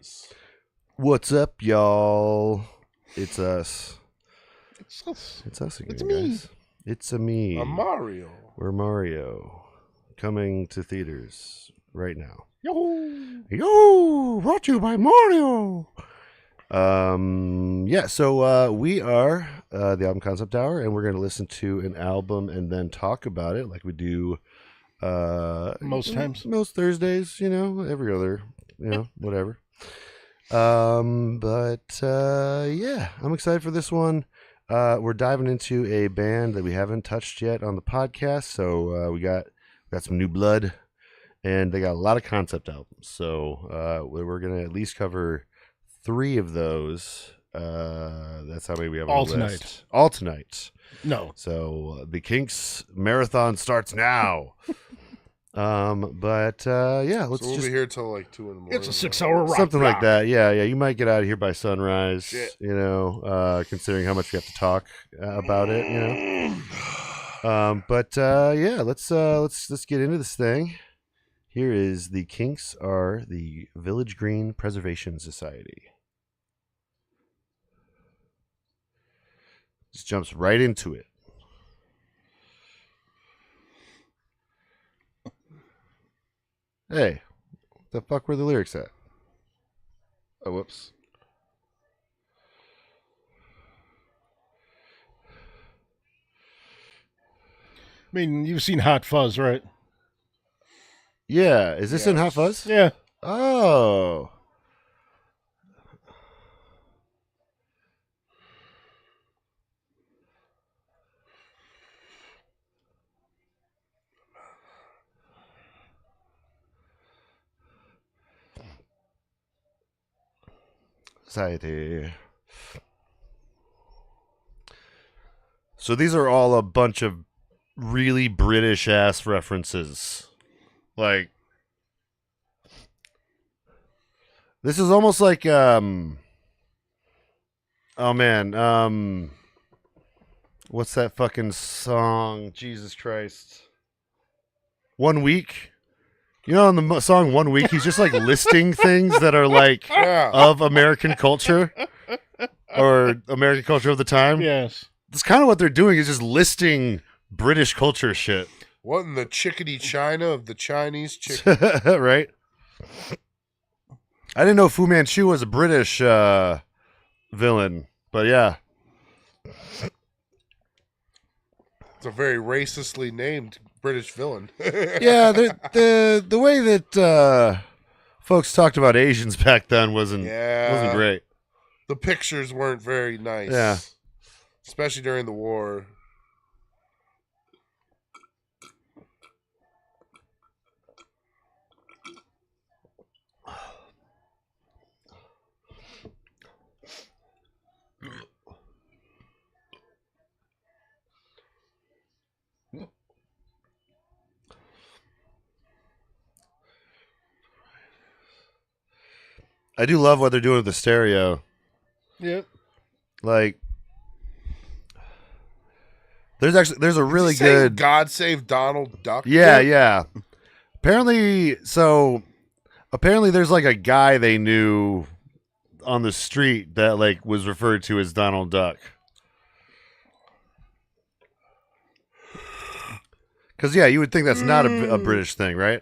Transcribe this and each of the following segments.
Sunrise. What's up, y'all? It's us. It's us. It's us again, It's me. guys. It's a me. I'm Mario. We're Mario. Coming to theaters right now. Yo! Brought to you by Mario. So we are the Album Concept Hour, and we're going to listen to an album and then talk about it like we do Most times. most Thursdays, every other, whatever. Yeah, I'm excited for this one. We're diving into a band that we haven't touched yet on the podcast, so we got some new blood, and they got a lot of concept albums. So we're gonna at least cover 3 of those. That's how many we have on the list. All tonight. No. So the Kinks marathon starts now. Yeah, let's So we'll just be here till like 2 in the morning. It's a 6-hour rock. something block. like that. Yeah. You might get out of here by sunrise. Shit. Considering how much we have to talk about it. Yeah, let's get into this thing. Here is the Kinks are the Village Green Preservation Society. Just jumps right into it. Hey, what the fuck were the lyrics at? Oh, whoops. I mean, you've seen Hot Fuzz, right? Yeah, is this in Hot Fuzz? Yeah. Oh. Society. So these are all a bunch of really British ass references. Like, this is almost like oh man, what's that fucking song? Jesus Christ. 1 Week. In the song 1 Week, he's just like listing things that are like of American culture or American culture of the time. Yes. That's kind of what they're doing, is just listing British culture shit. What in the chickadee China of the Chinese chicken? Right? I didn't know Fu Manchu was a British villain, but yeah. It's a very racistly named British villain. Yeah, the way that folks talked about Asians back then wasn't great. The pictures weren't very nice. Yeah. Especially during the war. I do love what they're doing with the stereo. Yep. Like, there's a really good God Save Donald Duck. Yeah. Apparently there's like a guy they knew on the street that like was referred to as Donald Duck. Because you would think that's not a British thing, right?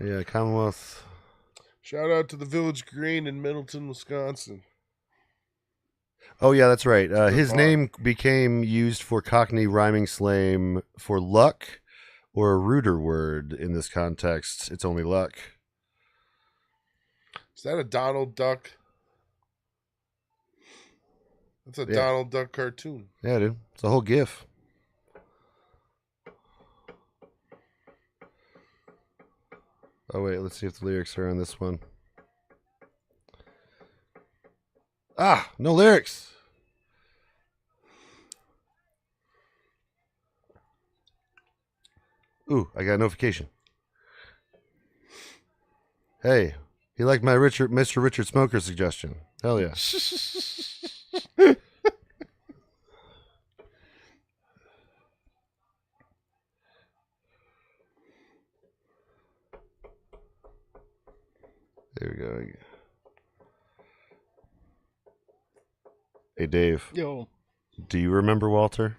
Yeah, Commonwealth. Shout out to the Village Green in Middleton, Wisconsin. Oh yeah, that's right. His bar. name became used for Cockney rhyming slang for luck, or a ruder word in this context. It's only luck. Is that a Donald Duck? That's a Donald Duck cartoon. Yeah, dude. It's a whole GIF. Oh, wait. Let's see if the lyrics are on this one. No lyrics. Ooh, I got a notification. Hey, he liked my Mr. Richard Smoker suggestion. Hell yeah. There we go. Hey, Dave. Yo, Do you remember Walter?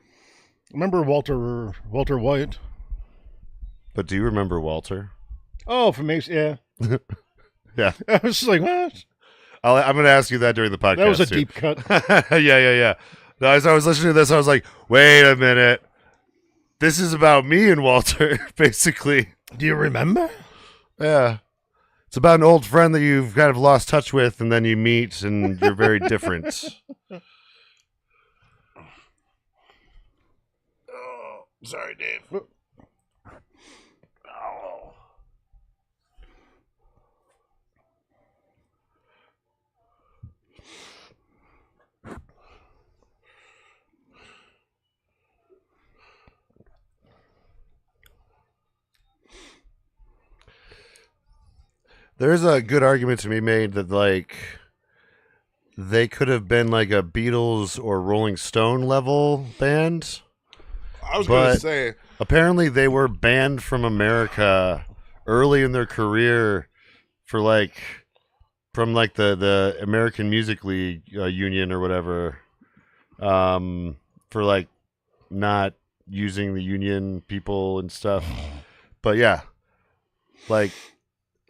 remember Walter White? But do you remember Walter? Oh, from Ace, yeah. Yeah. I was just like, what? I'm going to ask you that during the podcast. That was a too. deep cut. Yeah. No, as I was listening to this, I was like, wait a minute. This is about me and Walter, basically. Do you remember? Yeah. It's about an old friend that you've kind of lost touch with, and then you meet, and you're very different. Oh, sorry, Dave. Oh. There's a good argument to be made that, like, they could have been like a Beatles or Rolling Stone level band. I was going to But- say, Apparently, they were banned from America early in their career for from the American Music League Union or whatever, for like not using the union people and stuff. But yeah, like,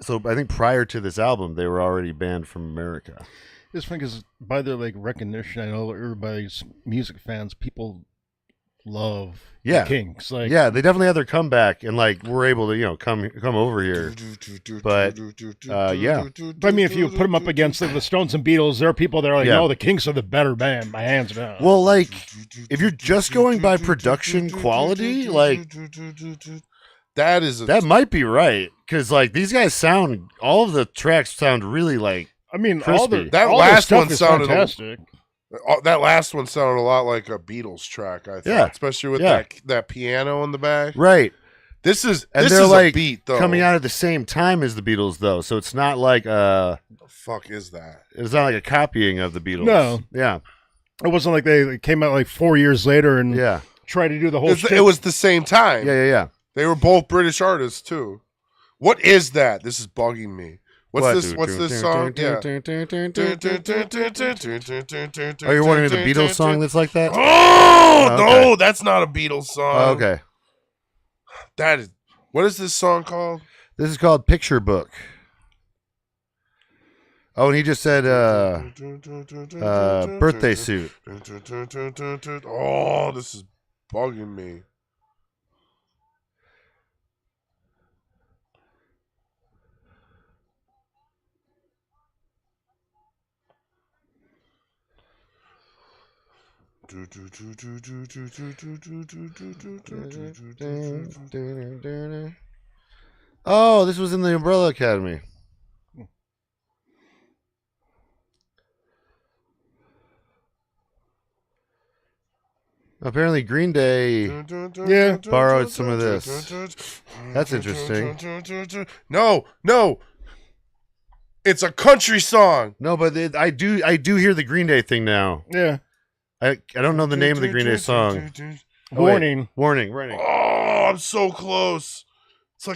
so I think prior to this album, they were already banned from America. This thing is by their like recognition. I know everybody's music fans. People love Yeah. the Kinks. Like, Yeah, they definitely had their comeback, and like we're able to come over here. But, yeah. But I mean, if you put them up against like the Stones and Beatles, there are people that are like, Yeah. no, the Kinks are the better band by hands down. Well, like, if you're just going by production quality, like, that might be right, because like these guys sound, all of the tracks sound really like, I mean, crispy. That all last their stuff one is sounded fantastic. that last one sounded a lot like a Beatles track. I thought, Yeah. especially with Yeah. that piano in the back. right. This is And this they're is like a beat though. coming out at the same time as the Beatles, though, so it's not like What the fuck is that? it's not like a copying of the Beatles. No. Yeah. It wasn't like they came out like 4 years later and Yeah. tried to do the whole It shit. was the same time. Yeah. They were both British artists too. What is that? This is bugging me. What's this song? Yeah. Oh, you're wondering the Beatles song that's like that? Oh, Okay. no, that's not a Beatles song. Oh, okay. That is. What is this song called? This is called Picture Book. Oh, and he just said birthday suit. Oh, this is bugging me. Oh, this was in the Umbrella Academy. Apparently, Green Day. Yeah. Borrowed some of this. That's interesting. No. It's a country song. No, but I do hear the Green Day thing now. Yeah. I don't know the name of the Green Day song. Oh, wait. Warning. Warning. Oh, I'm so close. It's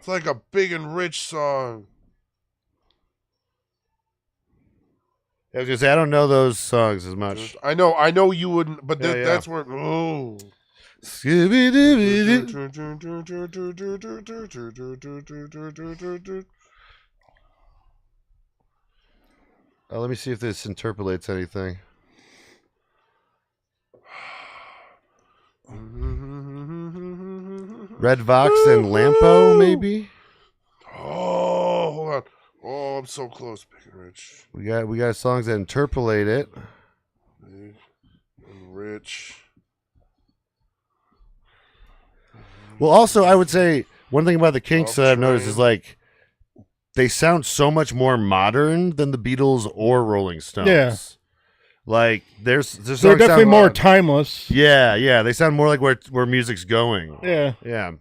like a Big and Rich song. I was gonna say I don't know those songs as much. I know you wouldn't, but Yeah. that's where. Oh. Let me see if this interpolates anything. Red Vox and Lampo, maybe. Oh, hold on. Oh, I'm so close, Big and Rich. We got songs that interpolate it. Big and Rich. Well, also I would say one thing about the Kinks that I've noticed is like they sound so much more modern than the Beatles or Rolling Stones. Yeah. Like They're definitely more timeless. Yeah. They sound more like where music's going. Yeah. Yeah.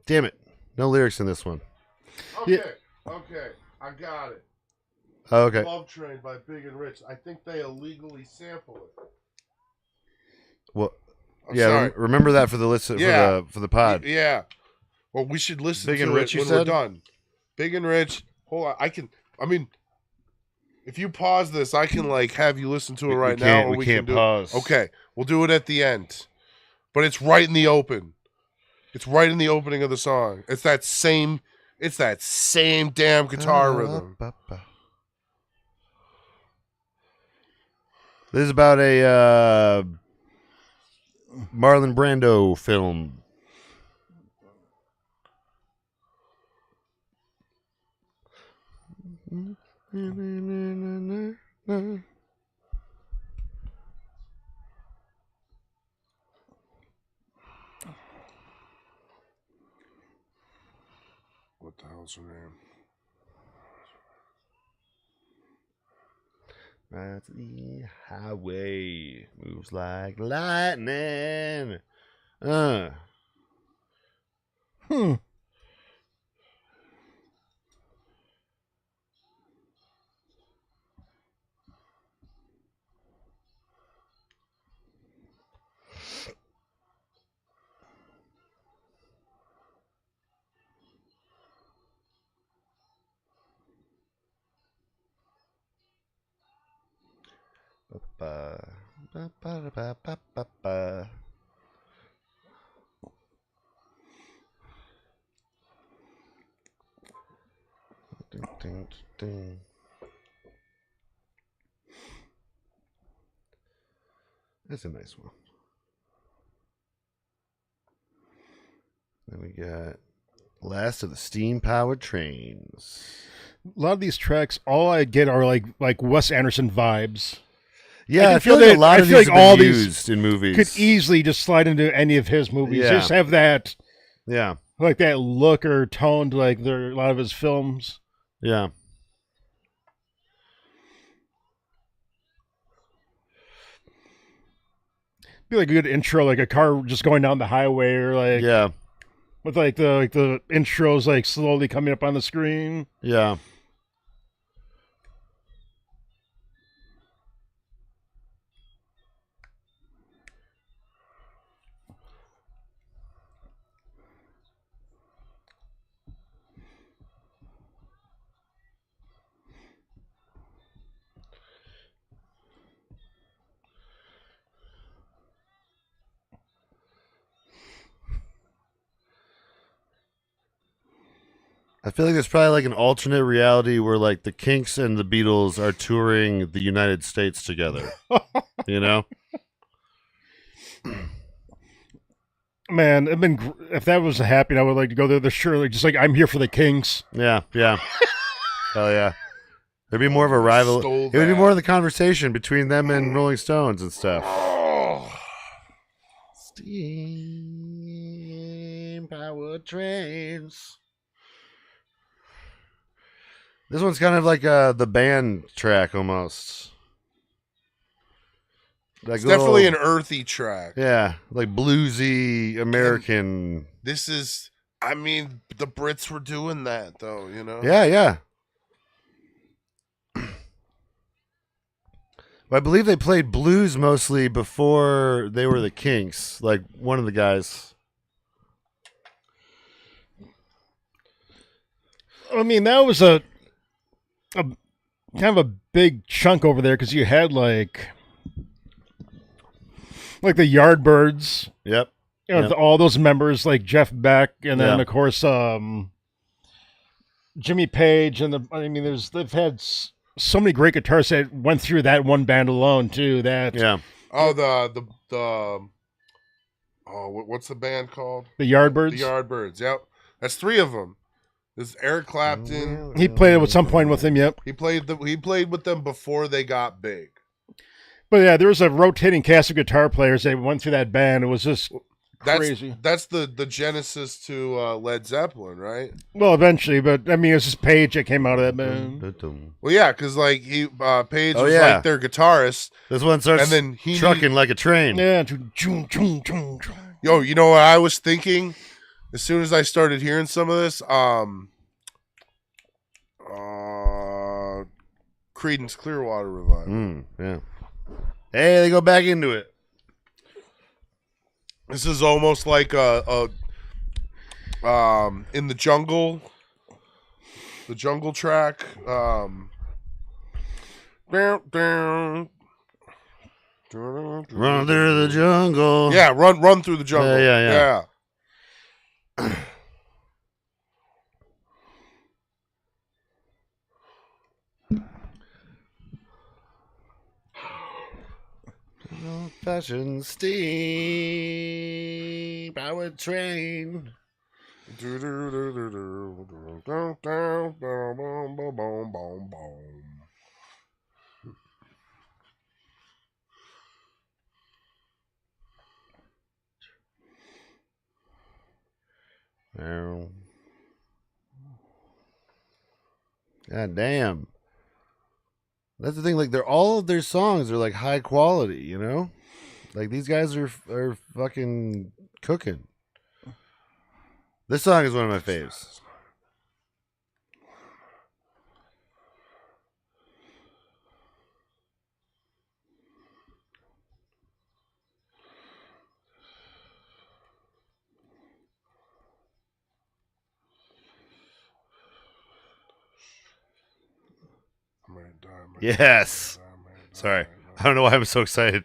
Damn it. No lyrics in this one. Okay, I got it. Oh, okay. Love Train by Big and Rich. I think they illegally sample it. Well, Sorry. remember that for the list for the pod. Yeah. Well, we should listen Big and to Rich, it you when said? we're done. Big and Rich. Hold on. If you pause this, I can have you listen to it right now, or we can't can pause. do it. Okay, we'll do it at the end. But it's right in the open. It's right in the opening of the song. It's that same damn guitar rhythm. This is about a Marlon Brando film. What the hell's her name? Right to the highway moves like lightning. That's a nice one. Then we got Last of the Steam Powered Trains. A lot of these tracks, all I get are like Wes Anderson vibes. Yeah, I feel like a lot of these all used in movies. Could easily just slide into any of his movies. Yeah. Just have that, yeah, like that look or tone to like a lot of his films. Yeah. Be like a good intro, like a car just going down the highway, or like with like the intros like slowly coming up on the screen. Yeah. I feel like there's probably like an alternate reality where like the Kinks and the Beatles are touring the United States together. You know? Man, if that was happening, I would like to go there. Surely, just like I'm here for the Kinks. Yeah, yeah. Hell yeah. There'd be more of a rival. It would be more of the conversation between them and Rolling Stones and stuff. Oh. Steam powered trains. This one's kind of like the band track almost. Like it's definitely an earthy track. Yeah, like bluesy American. And this is, I mean, the Brits were doing that though, you know? Yeah, yeah. I believe they played blues mostly before they were the Kinks. Like one of the guys. I mean, that was a kind of a big chunk over there because you had like the Yardbirds. Yep. You know, all those members like Jeff Beck, and then of course Jimmy Page, and they've had so many great guitarists that went through that one band alone too. What's the band called? The Yardbirds. The Yardbirds. Yep, that's three of them. There's Eric Clapton. He played at some point with him. Yep. He played with them before they got big. But yeah, there was a rotating cast of guitar players that went through that band. It was just crazy. That's the genesis to Led Zeppelin, right? Well, eventually, but I mean, it was just Page that came out of that band. Well, yeah, because like Page was like their guitarist. This one starts and then trucking like a train. Yeah. Yo, you know what I was thinking? As soon as I started hearing some of this, Creedence Clearwater Revival. Yeah. Hey, they go back into it. This is almost like in the jungle track. Run through the jungle. Yeah, run through the jungle. Yeah. Fashion steam powered train. God damn. That's the thing. Like, all of their songs are like high quality. You know, like these guys are fucking cooking. This song is one of my faves. Yes. Sorry. I don't know why I'm so excited.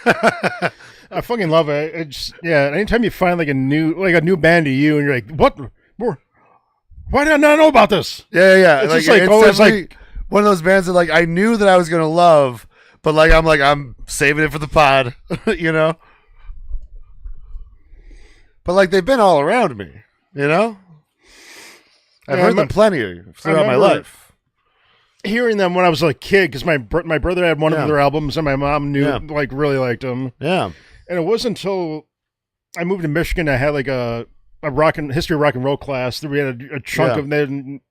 I fucking love it. It's anytime you find like a new band to you and you're like, what? Why did I not know about this? Yeah. It's just like always like one of those bands that like I knew that I was gonna love, but I'm saving it for the pod, you know? But like they've been all around me, you know? I've heard them plenty throughout my life. Hearing them when I was a kid, because my brother had one of their albums, and my mom really liked them. Yeah, and it wasn't until I moved to Michigan I had like a history of rock and roll class that we had a chunk of them.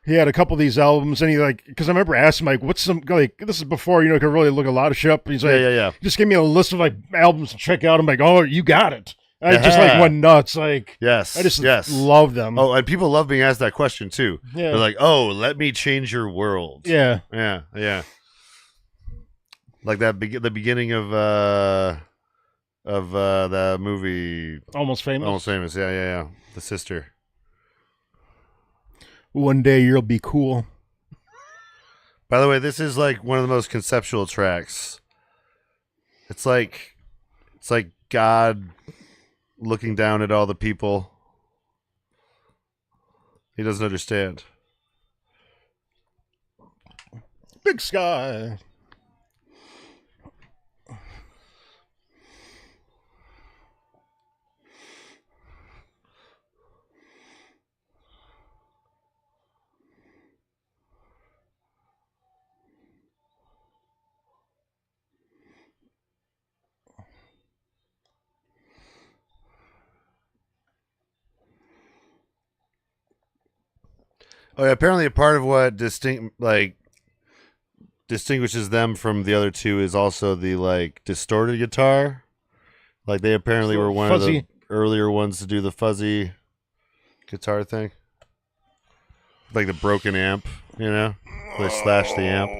He had a couple of these albums, and because I remember asking him, like, what's some like this is before could really look a lot of shit up. He's like, just give me a list of like albums to check out. I'm like, oh, you got it. I just like went nuts. Like, yes, I just love them. Oh, and people love being asked that question too. Yeah. They're like, "Oh, let me change your world." Yeah. Like the beginning of the movie Almost Famous. Yeah. The sister. One day you'll be cool. By the way, this is like one of the most conceptual tracks. It's like God looking down at all the people. He doesn't understand. Big sky. Oh, yeah, apparently a part of what distinguishes them from the other two is also the like distorted guitar. Like they apparently were one of the earlier ones to do the fuzzy guitar thing. Like the broken amp, you know? They slash the amp.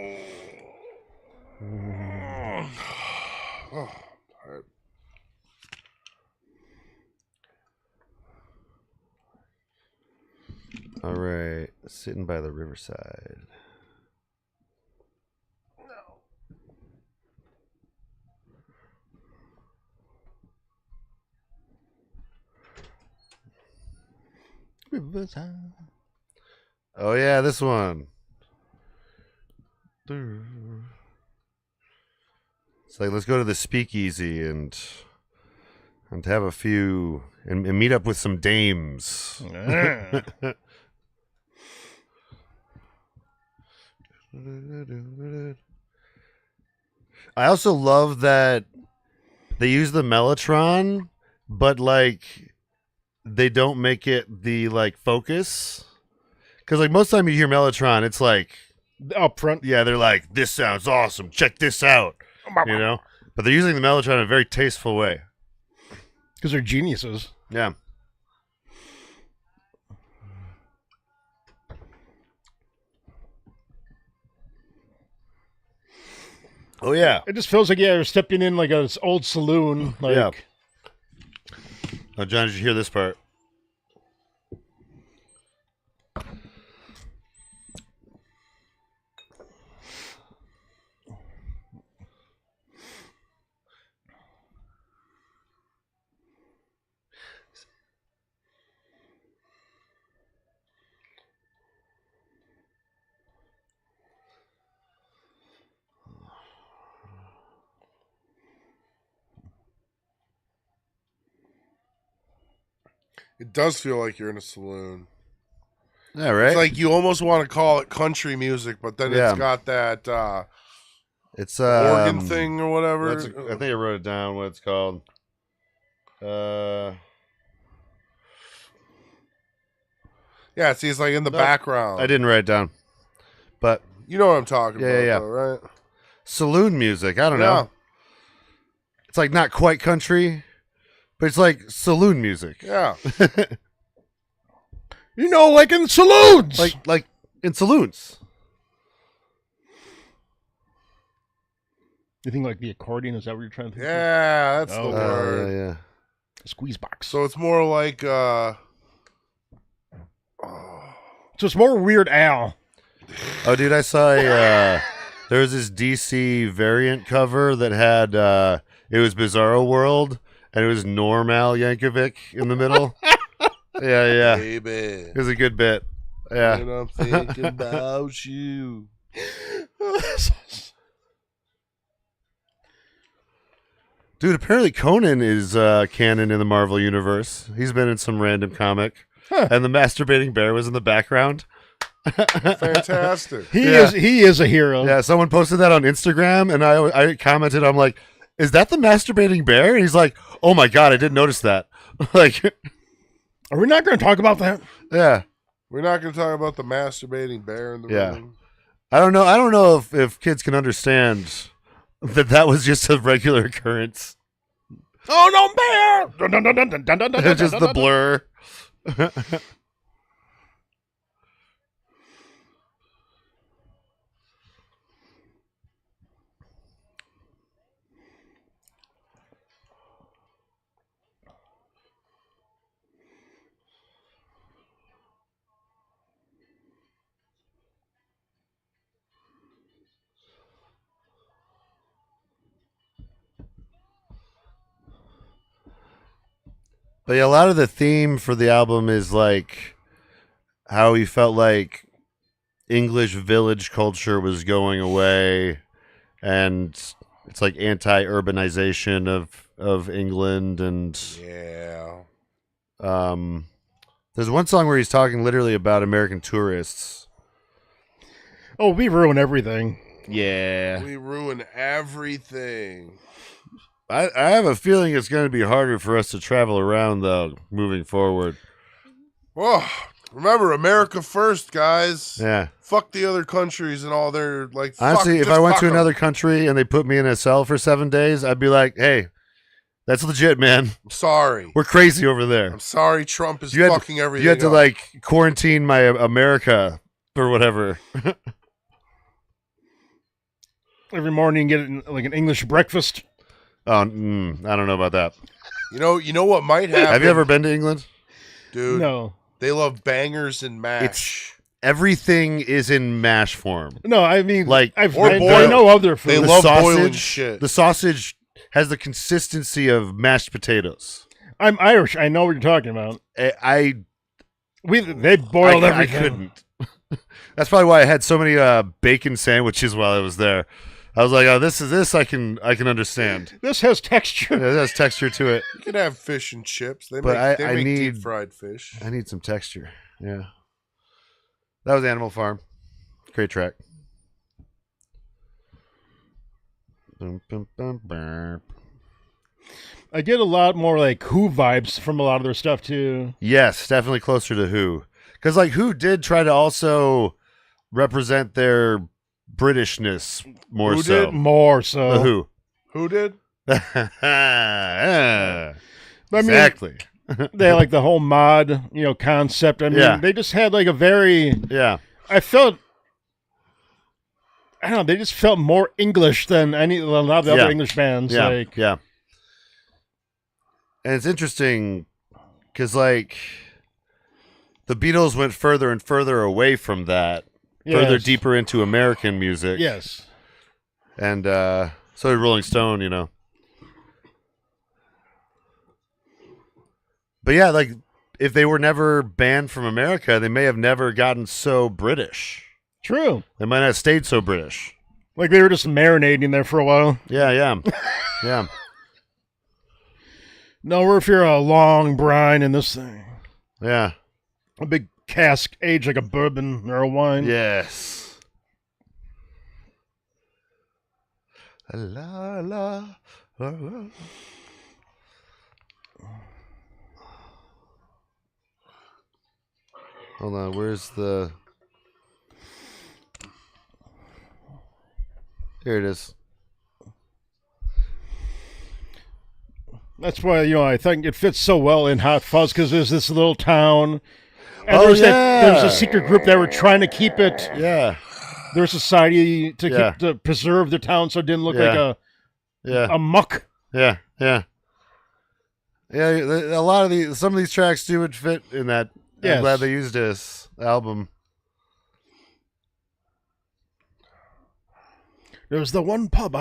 All right, sitting by the riverside. Riverside. Oh yeah, this one. It's like, let's go to the speakeasy and have a few and meet up with some dames. I also love that they use the mellotron, but like they don't make it the like focus. Because like most time you hear mellotron, it's like up front. Yeah, they're like, this sounds awesome. Check this out. You know, but they're using the mellotron in a very tasteful way. Because they're geniuses. Yeah. Oh yeah. It just feels like you're stepping in like an old saloon. Like, Yeah. Oh, John, did you hear this part? It does feel like you're in a saloon. Yeah, right. It's like you almost want to call it country music, but then Yeah. it's got that it's organ thing or whatever. I think I wrote it down. What it's called? Yeah, see, it's like in the background. I didn't write it down, but You know what I'm talking about, yeah. though, right? Saloon music. I don't know. It's like not quite country, but it's like saloon music. Yeah. you know, like in saloons. Like in saloons. You think like the accordion? Is that what you're trying to think? Yeah, that's the Oh. word. Yeah. A squeeze box. So it's more like So it's more Weird Al. Oh, dude, I saw a there was this DC variant cover that had it was Bizarro World and it was Norm Al Yankovic in the middle. yeah. baby. It was a good bit. Yeah. And I'm thinking about you. Dude, apparently Conan is canon in the Marvel universe. He's been in some random comic. Huh. And the masturbating bear was in the background. Fantastic. He Yeah. is a hero. Yeah, someone posted that on Instagram, and I commented, I'm like, is that the masturbating bear? And he's like, oh my God, I didn't notice that. Like, Are we not going to talk about that? yeah. We're not going to talk about the masturbating bear in the Yeah. room. I don't know if kids can understand that was just a regular occurrence. Oh no, bear! Dun, dun, dun, dun, dun, dun, dun, Just dun, the dun, blur. But yeah, a lot of the theme for the album is like how he felt like English village culture was going away, and it's like anti-urbanization of England, and Yeah. there's one song where he's talking literally about American tourists. Oh, we ruin everything. Yeah, We ruin everything. I have a feeling it's going to be harder for us to travel around though moving forward. Oh, remember, America first, guys. Yeah. Fuck the other countries and all their, like, Honestly, if just I went fuck to 'em. another country and they put me in a cell for 7 days, I'd be like, hey, that's legit, man. I'm sorry. We're crazy over there. I'm sorry Trump is You had fucking everything You had to up. like quarantine my America or whatever. Every morning you get like an English breakfast. Oh, I don't know about that. You know what might happen? Have you ever been to England? Dude, No. they love bangers and mash. Everything is in mash form. No, I mean, Like- I Or boiled. know other food. They The love boiling sausage- shit. The sausage has the consistency of mashed potatoes. I'm Irish. I know what you're talking about. I They boiled I everything. couldn't. That's probably why I had so many bacon sandwiches while I was there. I was like, oh, this I can understand. This has texture. Yeah, it has texture to it. You could have fish and chips. They But make, I make need- deep fried fish. I need some texture. Yeah. That was Animal Farm. Great track. Bum, bum, bum, burp. I get a lot more like Who vibes from a lot of their stuff too. Yes, definitely closer to Who. Because like Who did try to also represent their Britishness more Who so. did? More so. The Who. Who did? Yeah. I mean, Exactly. they had like the whole mod, concept. I mean, Yeah. they just had like a very. Yeah. I felt I don't know. They just felt more English than a lot of the other English bands. Yeah, yeah. And it's interesting because, like, the Beatles went further and further away from that, further deeper into American music. Yes. And so did Rolling Stone, you know. But yeah, like, if they were never banned from America, they may have never gotten so British. True. They might not have stayed so British. Like they were just marinating there for a while. Yeah, yeah. Yeah. No, we're if you're a long brine in this thing. Yeah. A big cask aged like a bourbon or a wine. Yes. La, la, la, la. Hold on, where's the... Here it is. That's why, I think it fits so well in Hot Fuzz because there's this little town. And there's a secret group that were trying to keep it. Yeah. Their society to preserve the town so it didn't look like a muck. Yeah, yeah. Yeah, a lot of some of these tracks do would fit in that. I'm glad they used this album. There was the one pub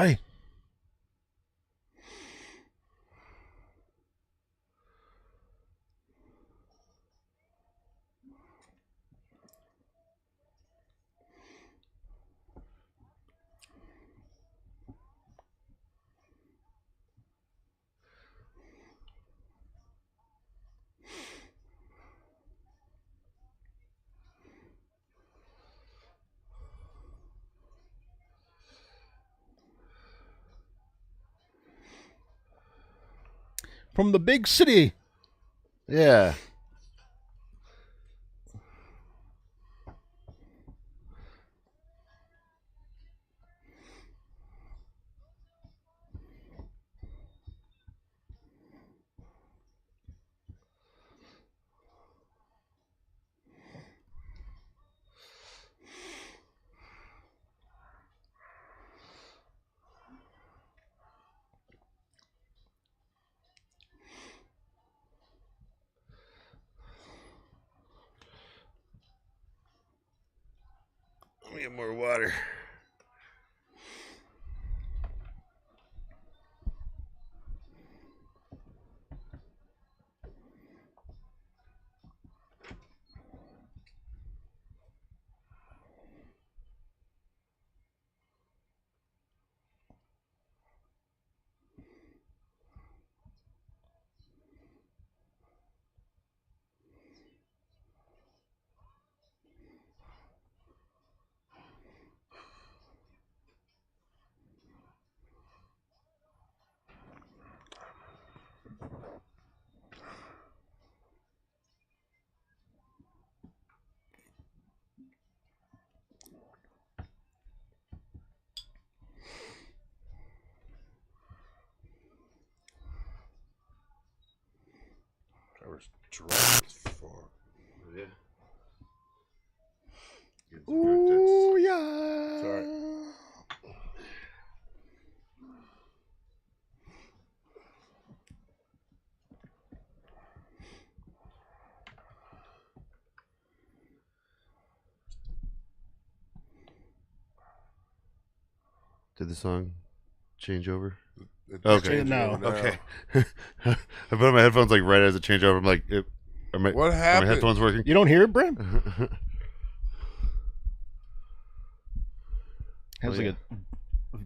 from the big city. Yeah. Let me get more water. I was drunk for. Yeah. Ooh, yeah. Sorry. Did the song change over? Okay. No. Okay. I put on my headphones like right as it changed over. I'm like, What are my happened? headphones working? You don't hear it, Brent? Has like a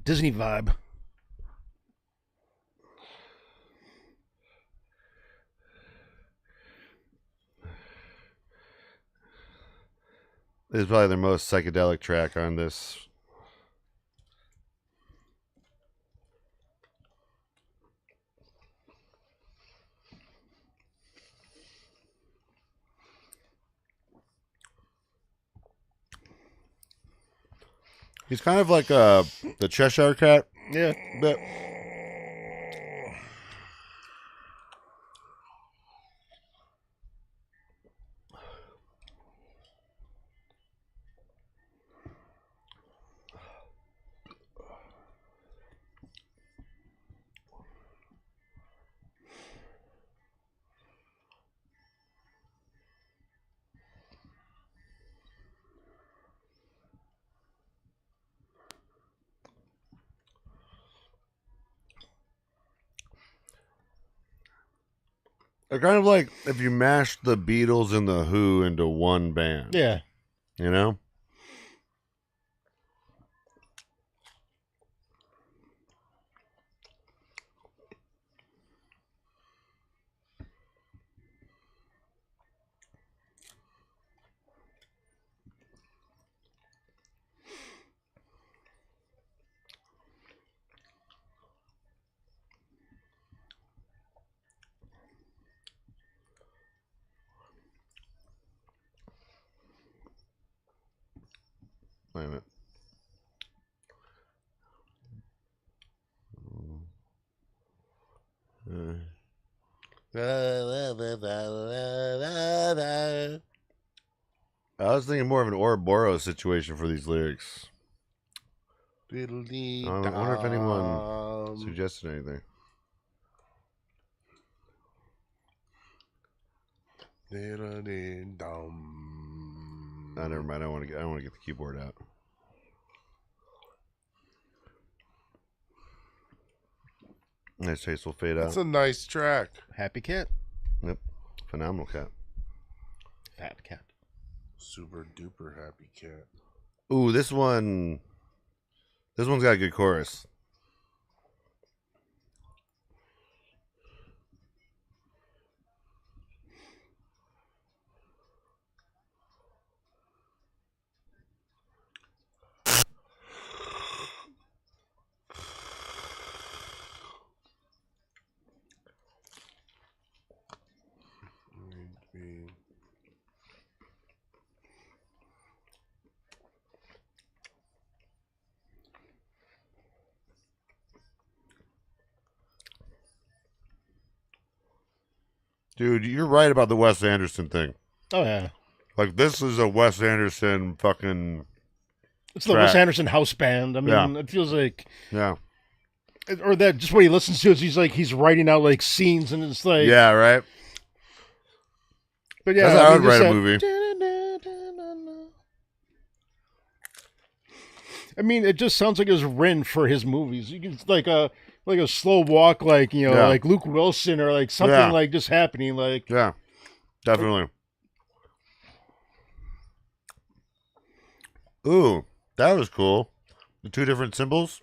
Disney vibe. This is probably their most psychedelic track on this. He's kind of like the Cheshire Cat. Yeah. But They're kind of like if you mashed the Beatles and the Who into one band. Yeah. You know? Wait a minute. I was thinking more of an Ouroboros situation for these lyrics. I wonder if anyone suggested anything. Oh, never mind. I don't want to get the keyboard out. Nice tasteful fade out. That's a nice track. Happy cat. Yep. Phenomenal cat. Fat cat. Super duper happy cat. Ooh, this one's got a good chorus. Dude, you're right about the Wes Anderson thing. Oh yeah. Like, this is a Wes Anderson fucking... It's the Wes Anderson house band. I mean, It feels like... Yeah. Or that just what he listens to is he's writing out like scenes and it's like... Yeah, right? But yeah, that's how I would write a movie. I mean, it just sounds like it was written for his movies. You can like a slow walk, like like Luke Wilson or like something like just happening. Like yeah, definitely. Ooh, that was cool. The two different symbols.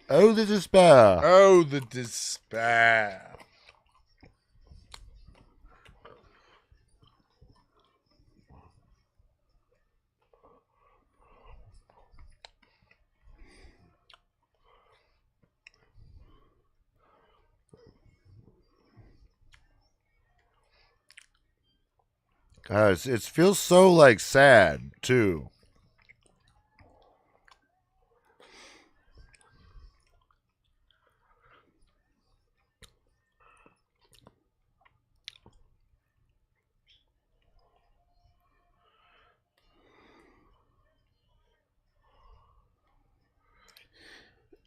Oh, the despair. Oh, the despair. It feels so like sad too.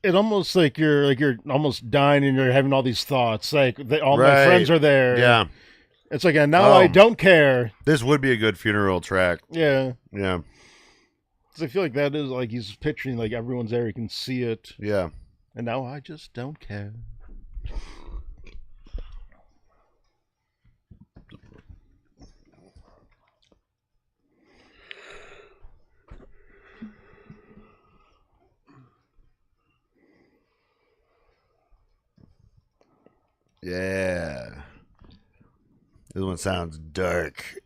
it almost like you're almost dying and you're having all these thoughts. Like all my friends are there. Yeah. It's like, and now I don't care. This would be a good funeral track. Yeah. Yeah. Because I feel like that is like he's picturing like everyone's there, he can see it. Yeah. And now I just don't care. Yeah. This one sounds dark.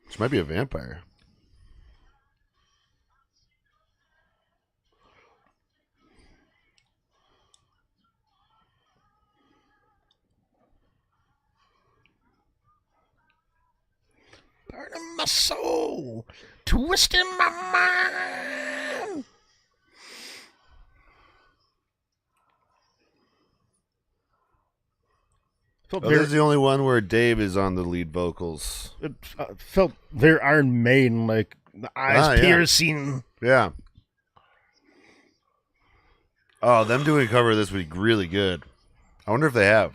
This might be a vampire. Part of my soul, twisting my mind. This is the only one where Dave is on the lead vocals. It felt very Iron Maiden, like the eyes piercing. Yeah. Oh, them doing a cover of this would be really good. I wonder if they have.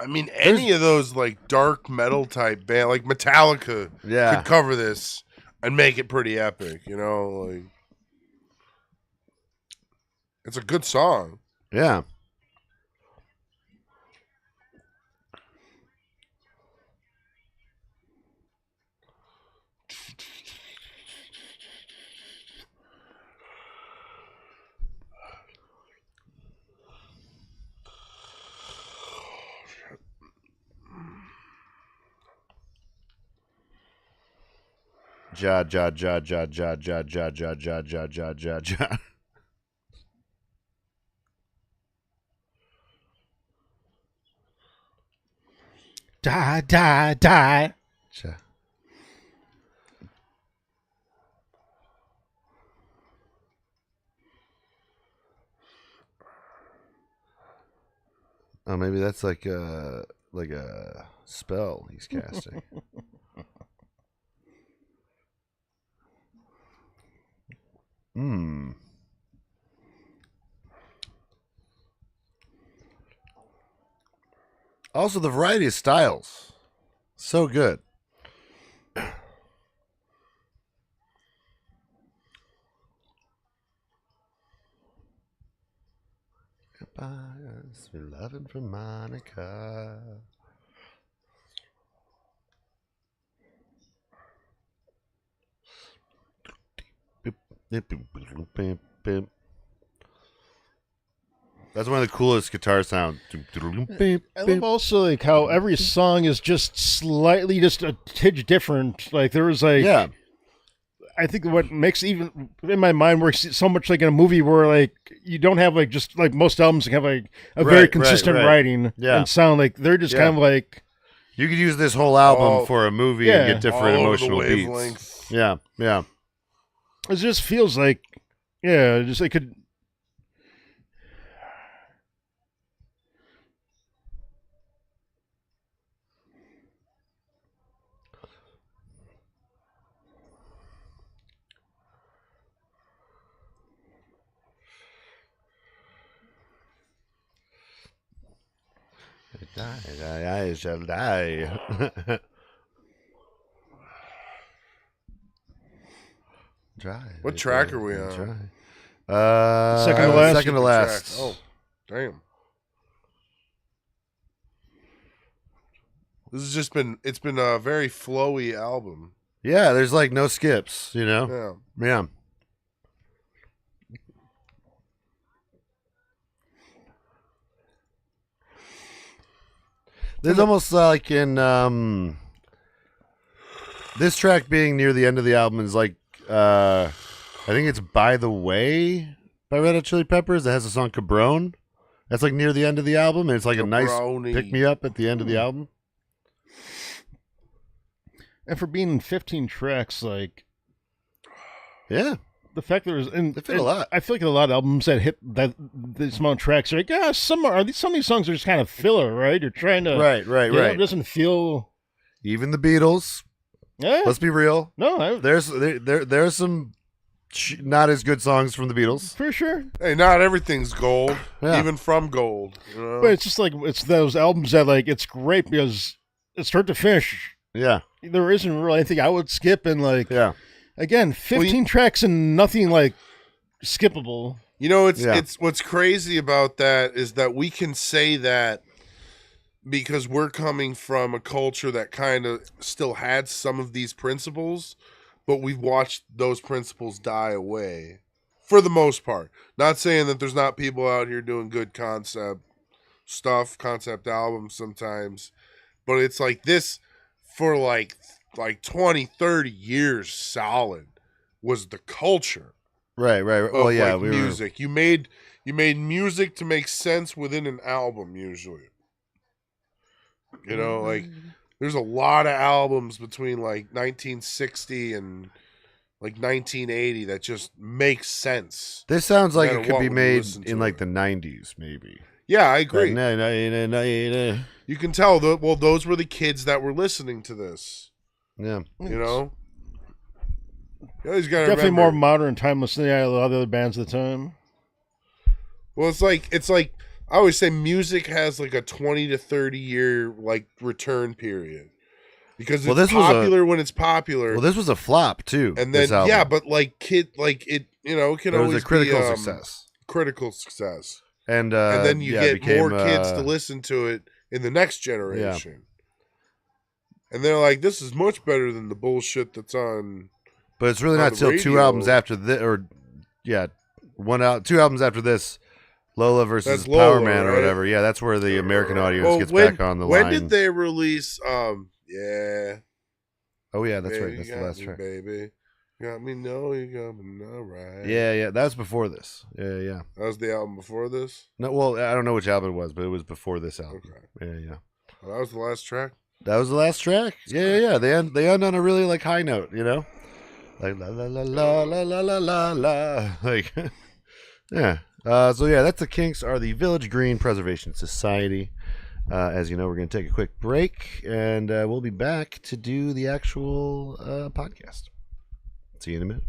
I mean, any of those like dark metal type band, like Metallica, could cover this and make it pretty epic. You know, like it's a good song. Yeah. Ja. Die. Ja. Oh, maybe that's like a spell he's casting. Also, the variety of styles, so good. Goodbyes, we're loving from Monica. That's one of the coolest guitar sounds. I love also like how every song is just slightly just a tidge different. Like there was like I think what makes even in my mind works so much like in a movie where like you don't have like just like most albums have like a very consistent writing and sound, like they're just kind of like you could use this whole album for a movie and get different emotional beats. Yeah. It just feels like just it could. I shall die. What track are we on? Second to last. Oh, damn. This has just been, it's been a very flowy album. Yeah, there's like no skips, you know? Yeah. There's almost like in this track being near the end of the album is like I think it's By the Way by Red Hot Chili Peppers. It has the song Cabrone. That's like near the end of the album, and it's like a nice pick me up at the end of the album. And for being 15 tracks, like the fact that there's they fit a lot. I feel like a lot of albums that hit that this amount of tracks are like, some of these songs are just kind of filler, right? You're trying to right. It doesn't feel. Even the Beatles. Yeah. Let's be real. No, there's some not as good songs from the Beatles for sure. Hey, not everything's gold, even from gold. You know? But it's just like it's those albums that like it's great because it's start to finish. Yeah, there isn't really anything I would skip, and like again, 15 tracks and nothing like skippable. You know, it's what's crazy about that is that we can say that because we're coming from a culture that kind of still had some of these principles, but we've watched those principles die away for the most part. Not saying that there's not people out here doing good concept stuff, concept albums sometimes, but it's like this for like 20, 30 years solid was the culture. Right. Well, music. You made music to make sense within an album usually. You know, like there's a lot of albums between like 1960 and like 1980 that just makes sense. This sounds no like matter it could what be when you made listen in to like it. the 90s, maybe. Yeah, I agree. Yeah. You can tell that. Well, those were the kids that were listening to this. You know, you always got to Definitely remember. more modern and timeless than a lot of the other bands of the time. Well, it's like I always say, music has like a 20 to 30 year like return period because Well, it's this was a- popular when it's popular, Well, this was a flop too. and this then album. yeah, but like it it can it was always a critical be success, critical success, and then you yeah, it get became, more kids to listen to it in the next generation. And they're like, this is much better than the bullshit that's on. But it's really on not the till two radio. albums after this, or yeah, two albums after this, Lola versus That's Lola, Power Man or right? whatever. Yeah, that's where the American audience Well, gets when, back on the when line. did they release? Yeah. Oh yeah, that's Baby, right. That's you the got last me, track. baby. Got me, no, you got me, no, right? Yeah, that was before this. Yeah. That was the album before this. No, well, I don't know which album it was, but it was before this album. Okay. Yeah. Well, that was the last track. That was the last track. Yeah. They end on a really like high note, you know, like la la la la la la la la la. Like, yeah. So yeah, that's the Kinks are the Village Green Preservation Society. As you know, we're going to take a quick break, and we'll be back to do the actual podcast. See you in a minute.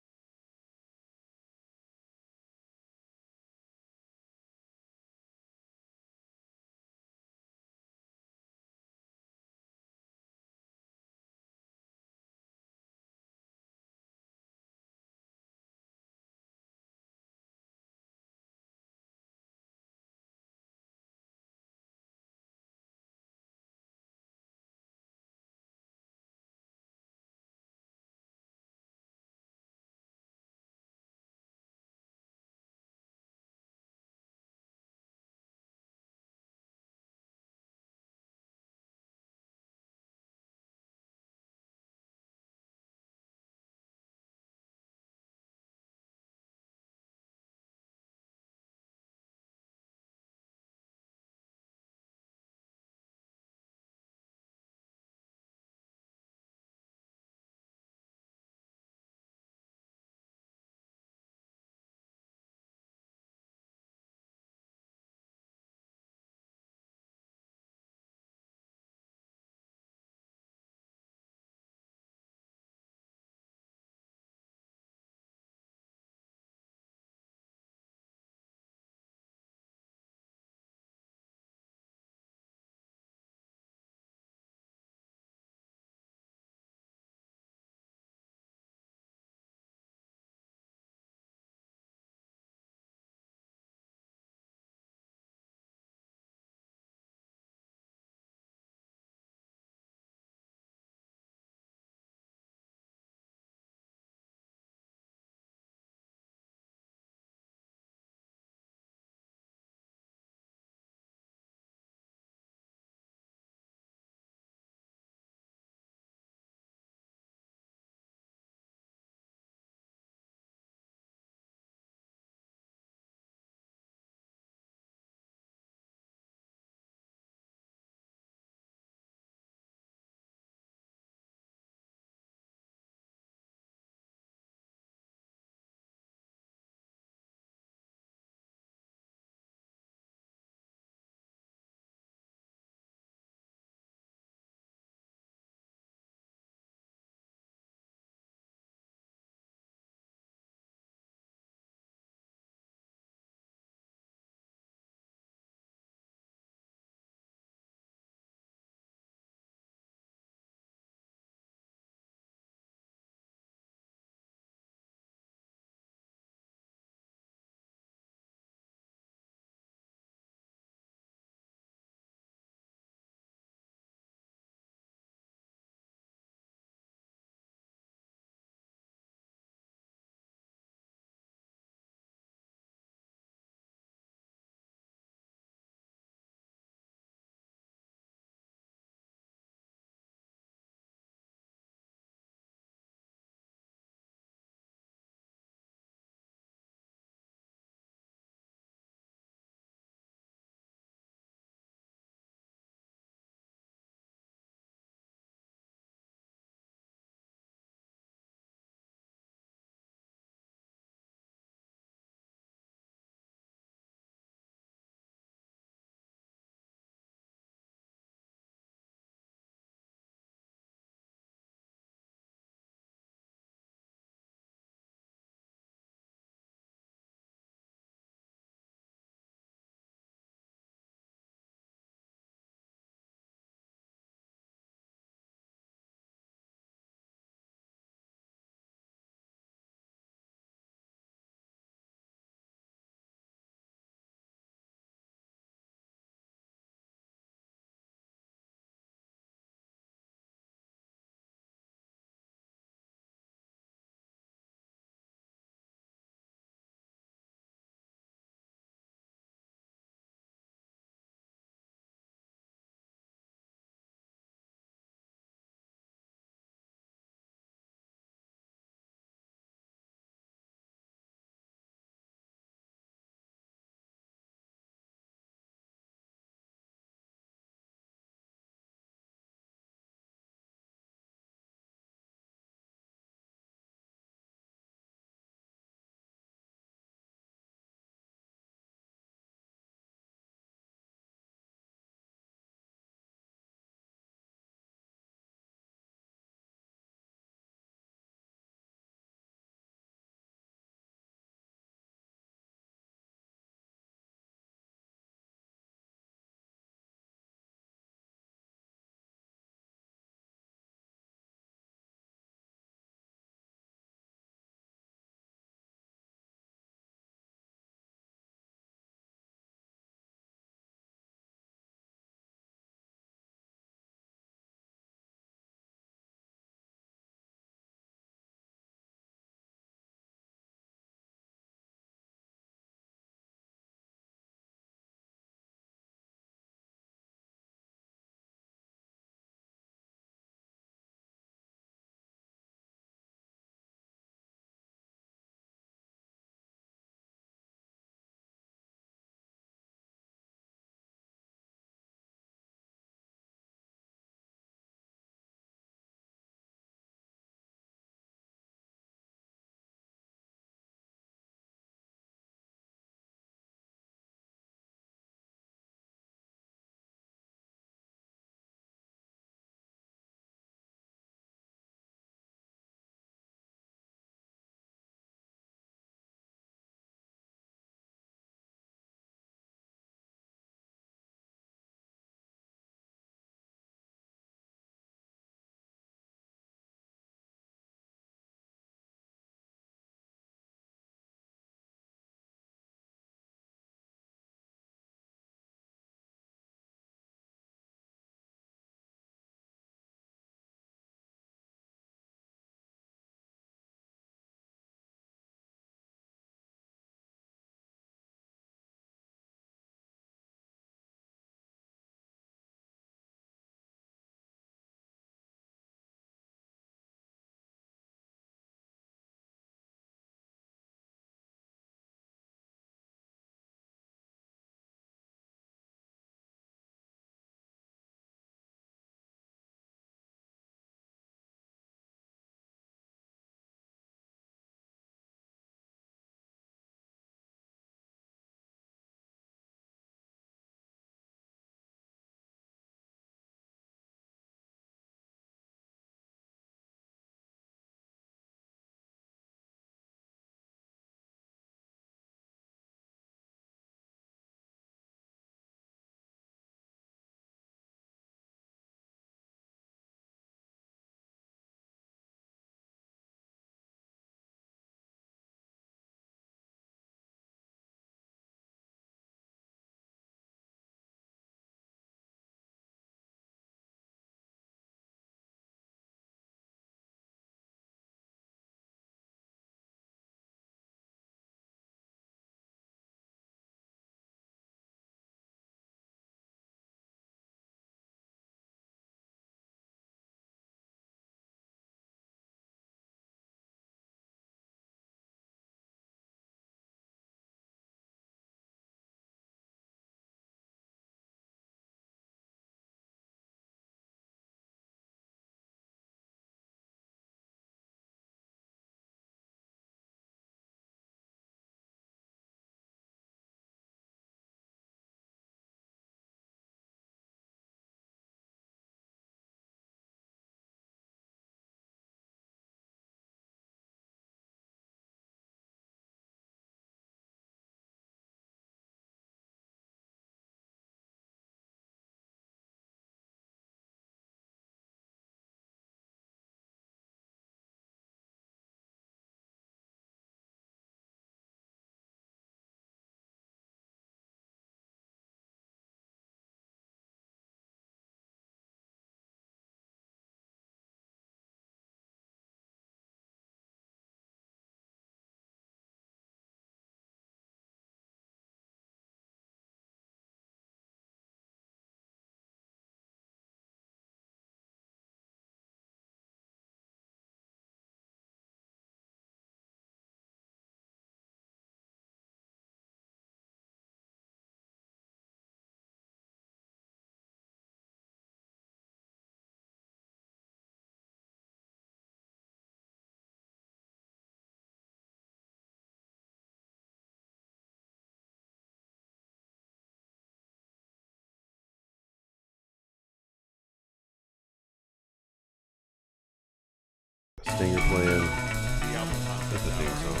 thing you're playing. The album That's the theme song.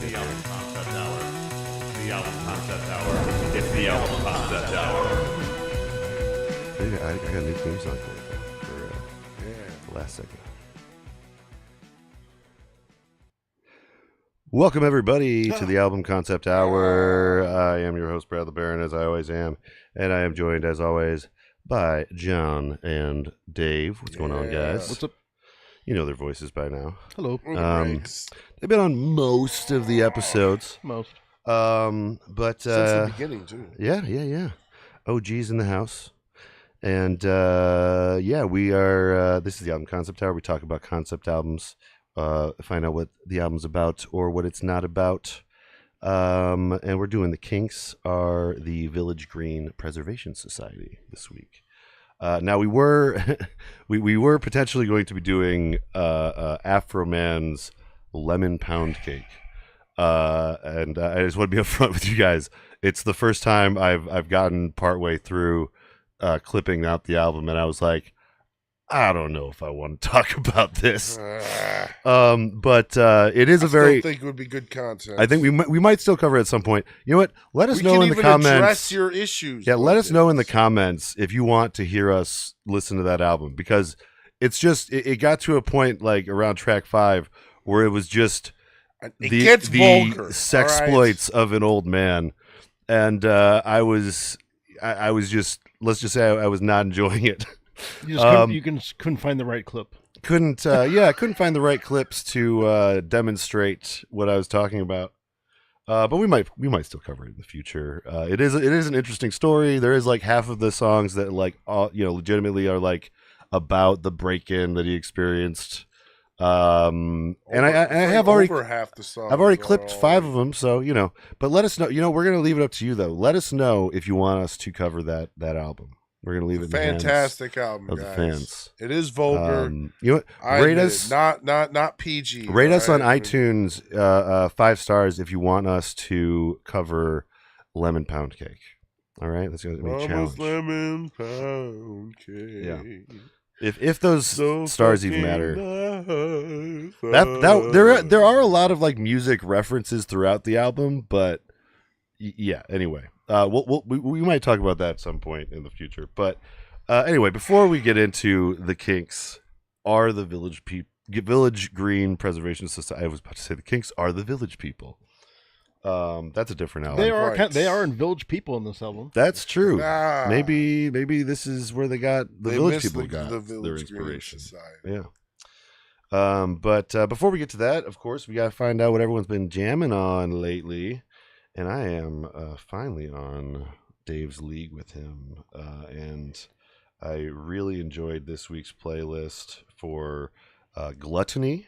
The album concept hour. The album concept hour. It's the album concept hour. I got a new theme song for the last second. Welcome, everybody, to the Album Concept Hour. I am your host, Brad the Baron, as I always am, and I am joined, as always, by John and Dave. What's going on, guys? What's up? You know their voices by now. Hello. They've been on most of the episodes. Most. But Since the beginning, too. Yeah. OG's in the house. And we are. This is the Album Concept Hour. We talk about concept albums, find out what the album's about or what it's not about. And we're doing the Kinks are the Village Green Preservation Society this week. Now we were we were potentially going to be doing Afro Man's Lemon Pound Cake, and I just want to be upfront with you guys. It's the first time I've gotten partway through clipping out the album, and I was like, I don't know if I want to talk about this. But it is a very. I think it would be good content. I think we might still cover it at some point. You know what? Let us know in the comments. Address your issues. Yeah, let us know in the comments if you want to hear us listen to that album, because it's just it got to a point like around track 5 where it was just it gets vulgar, sexploits of an old man, and I was just, let's just say I was not enjoying it. You just couldn't find the right clip. Couldn't find the right clips to demonstrate what I was talking about. But we might still cover it in the future. It is an interesting story. There is like half of the songs that legitimately are like about the break-in that he experienced. And I have already over half the songs. I've already clipped 5 of them, so But let us know. We're gonna leave it up to you though. Let us know if you want us to cover that album. We're gonna leave it. Fantastic album, of guys. the fans. It is vulgar. You know what? Rate us. Not PG. Rate us on iTunes 5 stars if you want us to cover Lemon Pound Cake. All right, that's gonna be a challenge. Lemon Pound Cake. Yeah. If those stars even matter. Nice. There are a lot of like music references throughout the album, but yeah. Anyway. We might talk about that at some point in the future. But anyway, before we get into the Kinks are the Village Green Preservation Society. I was about to say the Kinks are the Village People. That's a different album. They are in Village People in this album. That's true. Maybe this is where they got the Village People got their inspiration. Yeah. But before we get to that, of course, we got to find out what everyone's been jamming on lately. And I am finally on Dave's league with him, and I really enjoyed this week's playlist for Gluttony.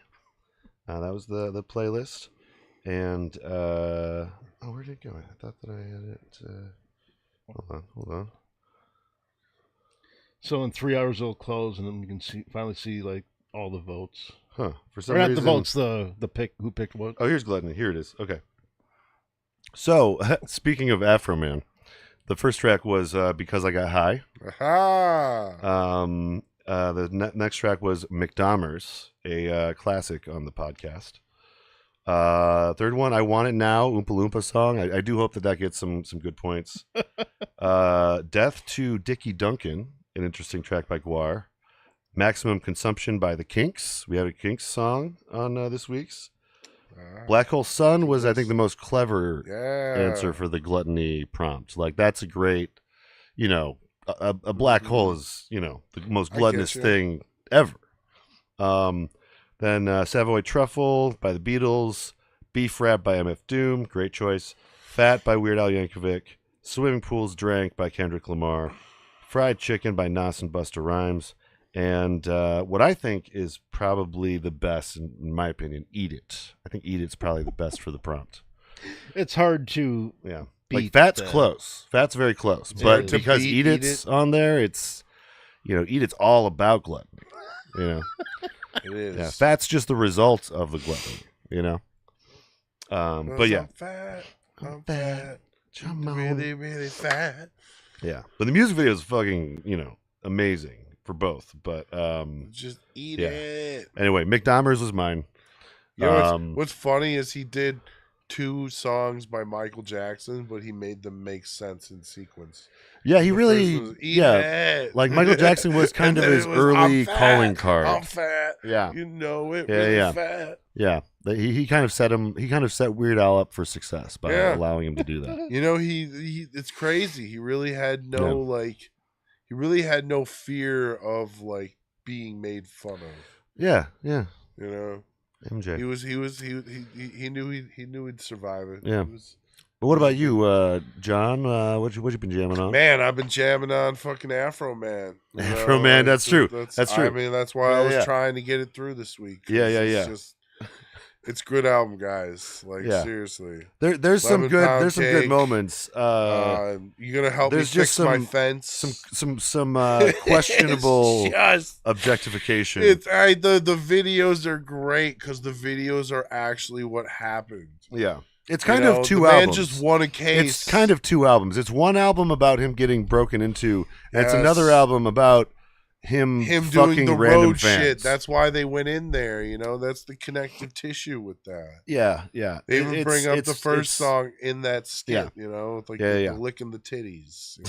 That was the playlist, and where did it go? I thought that I had it. Hold on. So in 3 hours it'll close, and then we can finally see like all the votes. Huh? For some or not reason, the votes, the pick who picked what. Oh, here's Gluttony. Here it is. Okay. So, speaking of Afro Man, the first track was Because I Got High. Aha! The next track was McDomers, a classic on the podcast. Third one, I Want It Now, Oompa Loompa song. I do hope that gets some good points. Death to Dickie Duncan, an interesting track by Guar. Maximum Consumption by the Kinks. We have a Kinks song on this week's. Black Hole Sun was, I think, the most clever answer for the gluttony prompt. Like, that's a great, a black hole is, the most gluttonous thing ever. Then Savoy Truffle by the Beatles, Beef Rap by MF Doom, great choice. Fat by Weird Al Yankovic, Swimming Pools Drank by Kendrick Lamar, Fried Chicken by Nas and Busta Rhymes, and what I think is probably the best, in my opinion, Eat It. I think Eat It's probably the best for the prompt. It's hard to like Fat's close. Fat's very close, but because Eat It's on there, it's Eat It's all about gluttony. It is. Yeah, Fat's just the result of the gluttony. But yeah, I'm fat. I'm really, really fat. Yeah, but the music video is fucking amazing. for both. But Just eat yeah. it. Anyway, McDonald's was mine. You know, what's funny is he did 2 songs by Michael Jackson, but he made them make sense in sequence. Yeah, he The really, first was, "Eat it." like Michael Jackson was kind And of then his it was, early "I'm fat, calling card. I'm fat. Yeah. You know it. Yeah, really yeah. fat. Yeah, he kind of set Weird Al up for success by allowing him to do that. You know, he it's crazy. He really had no he really had no fear of like being made fun of. Yeah, yeah. You know, MJ. He knew he'd survive it. Yeah. But what about you, John? What you been jamming on? Man, I've been jamming on fucking Afro Man. Afro Man, that's true. That's true. I mean, that's why I was trying to get it through this week. Yeah. It's good album, guys. Like seriously, there's some good moments. You gonna help me fix my fence? Some questionable objectification. The videos are great because the videos are actually what happened. Yeah. It's kind of 2 albums. Man just won a case. It's kind of 2 albums. It's one album about him getting broken into, and it's another album about him doing the road fans. shit. That's why they went in there. You know, that's the connective tissue with that. Yeah. They even bring up the first song in that skit. You know, it's like the licking the titties. You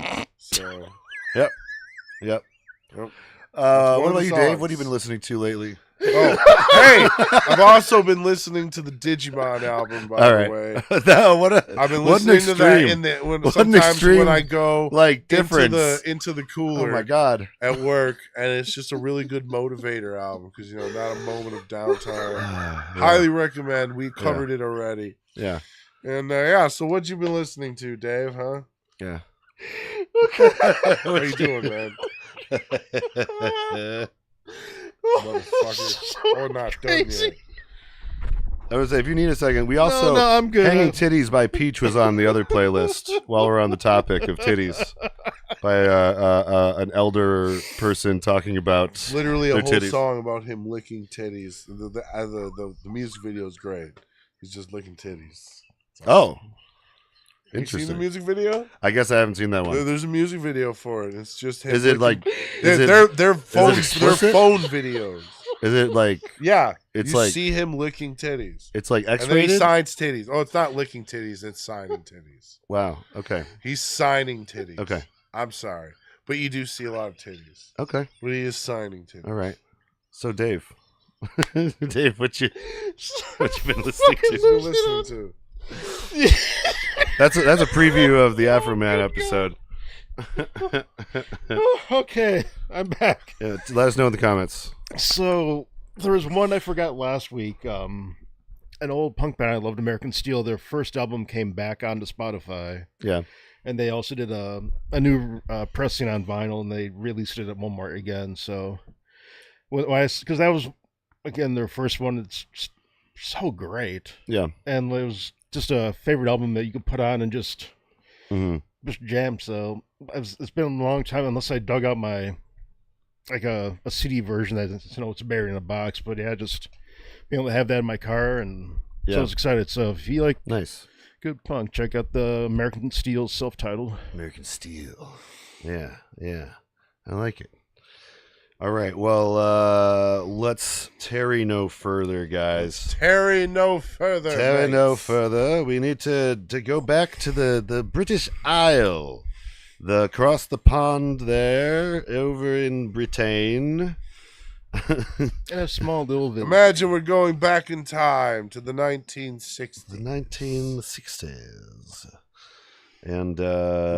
know? So. Yep. What about you, Dave? What have you been listening to lately? Oh, hey! I've also been listening to the Digimon album. By the way, I've been listening to that sometimes when I go like difference into the cooler. Oh my god! At work, and it's just a really good motivator album because not a moment of downtime. Highly recommend. We covered it already. Yeah. And so what you been listening to, Dave? Huh? Yeah. How you doing, man? Motherfucker. So not crazy. done yet. I would say, if you need a second, we also I'm good. Hanging Titties by Peach was on the other playlist while we're on the topic of titties by an elder person talking about literally a their whole titties. song about him licking titties. The music video is great. He's just licking titties. Oh. Have you seen Interesting. the music video? I guess I haven't seen that one. There's a music video for it. It's just him. Is it like? They're phone explicit? videos. Is it like? Yeah, it's you like see him licking titties. It's like and then he X-rated. signs titties. Oh, it's not licking titties. It's signing titties. Wow. Okay. He's signing titties. Okay. I'm sorry, but you do see a lot of titties. Okay. But he is signing titties. All right. So Dave, Dave, what you been listening to? That's a preview of the Afro Man episode. Okay, I'm back. Yeah, let us know in the comments. So there was one I forgot last week. An old punk band I loved, American Steel. Their first album came back onto Spotify. Yeah, and they also did a new pressing on vinyl, and they released it at Walmart again. So, because that was again their first one. It's so great. Yeah, and it was just a favorite album that you could put on and just jam. So it's been a long time unless I dug out my a CD version that it's buried in a box. But yeah, just being able to have that in my car, and so I was excited. So if you like good punk, check out the American Steel self-titled. American Steel. Yeah, I like it. All right, well, let's tarry no further, guys. Tarry no further. We need to go back to the British Isle, across the pond there, over in Britain. In a small little village. Imagine we're going back in time to the 1960s. The 1960s. And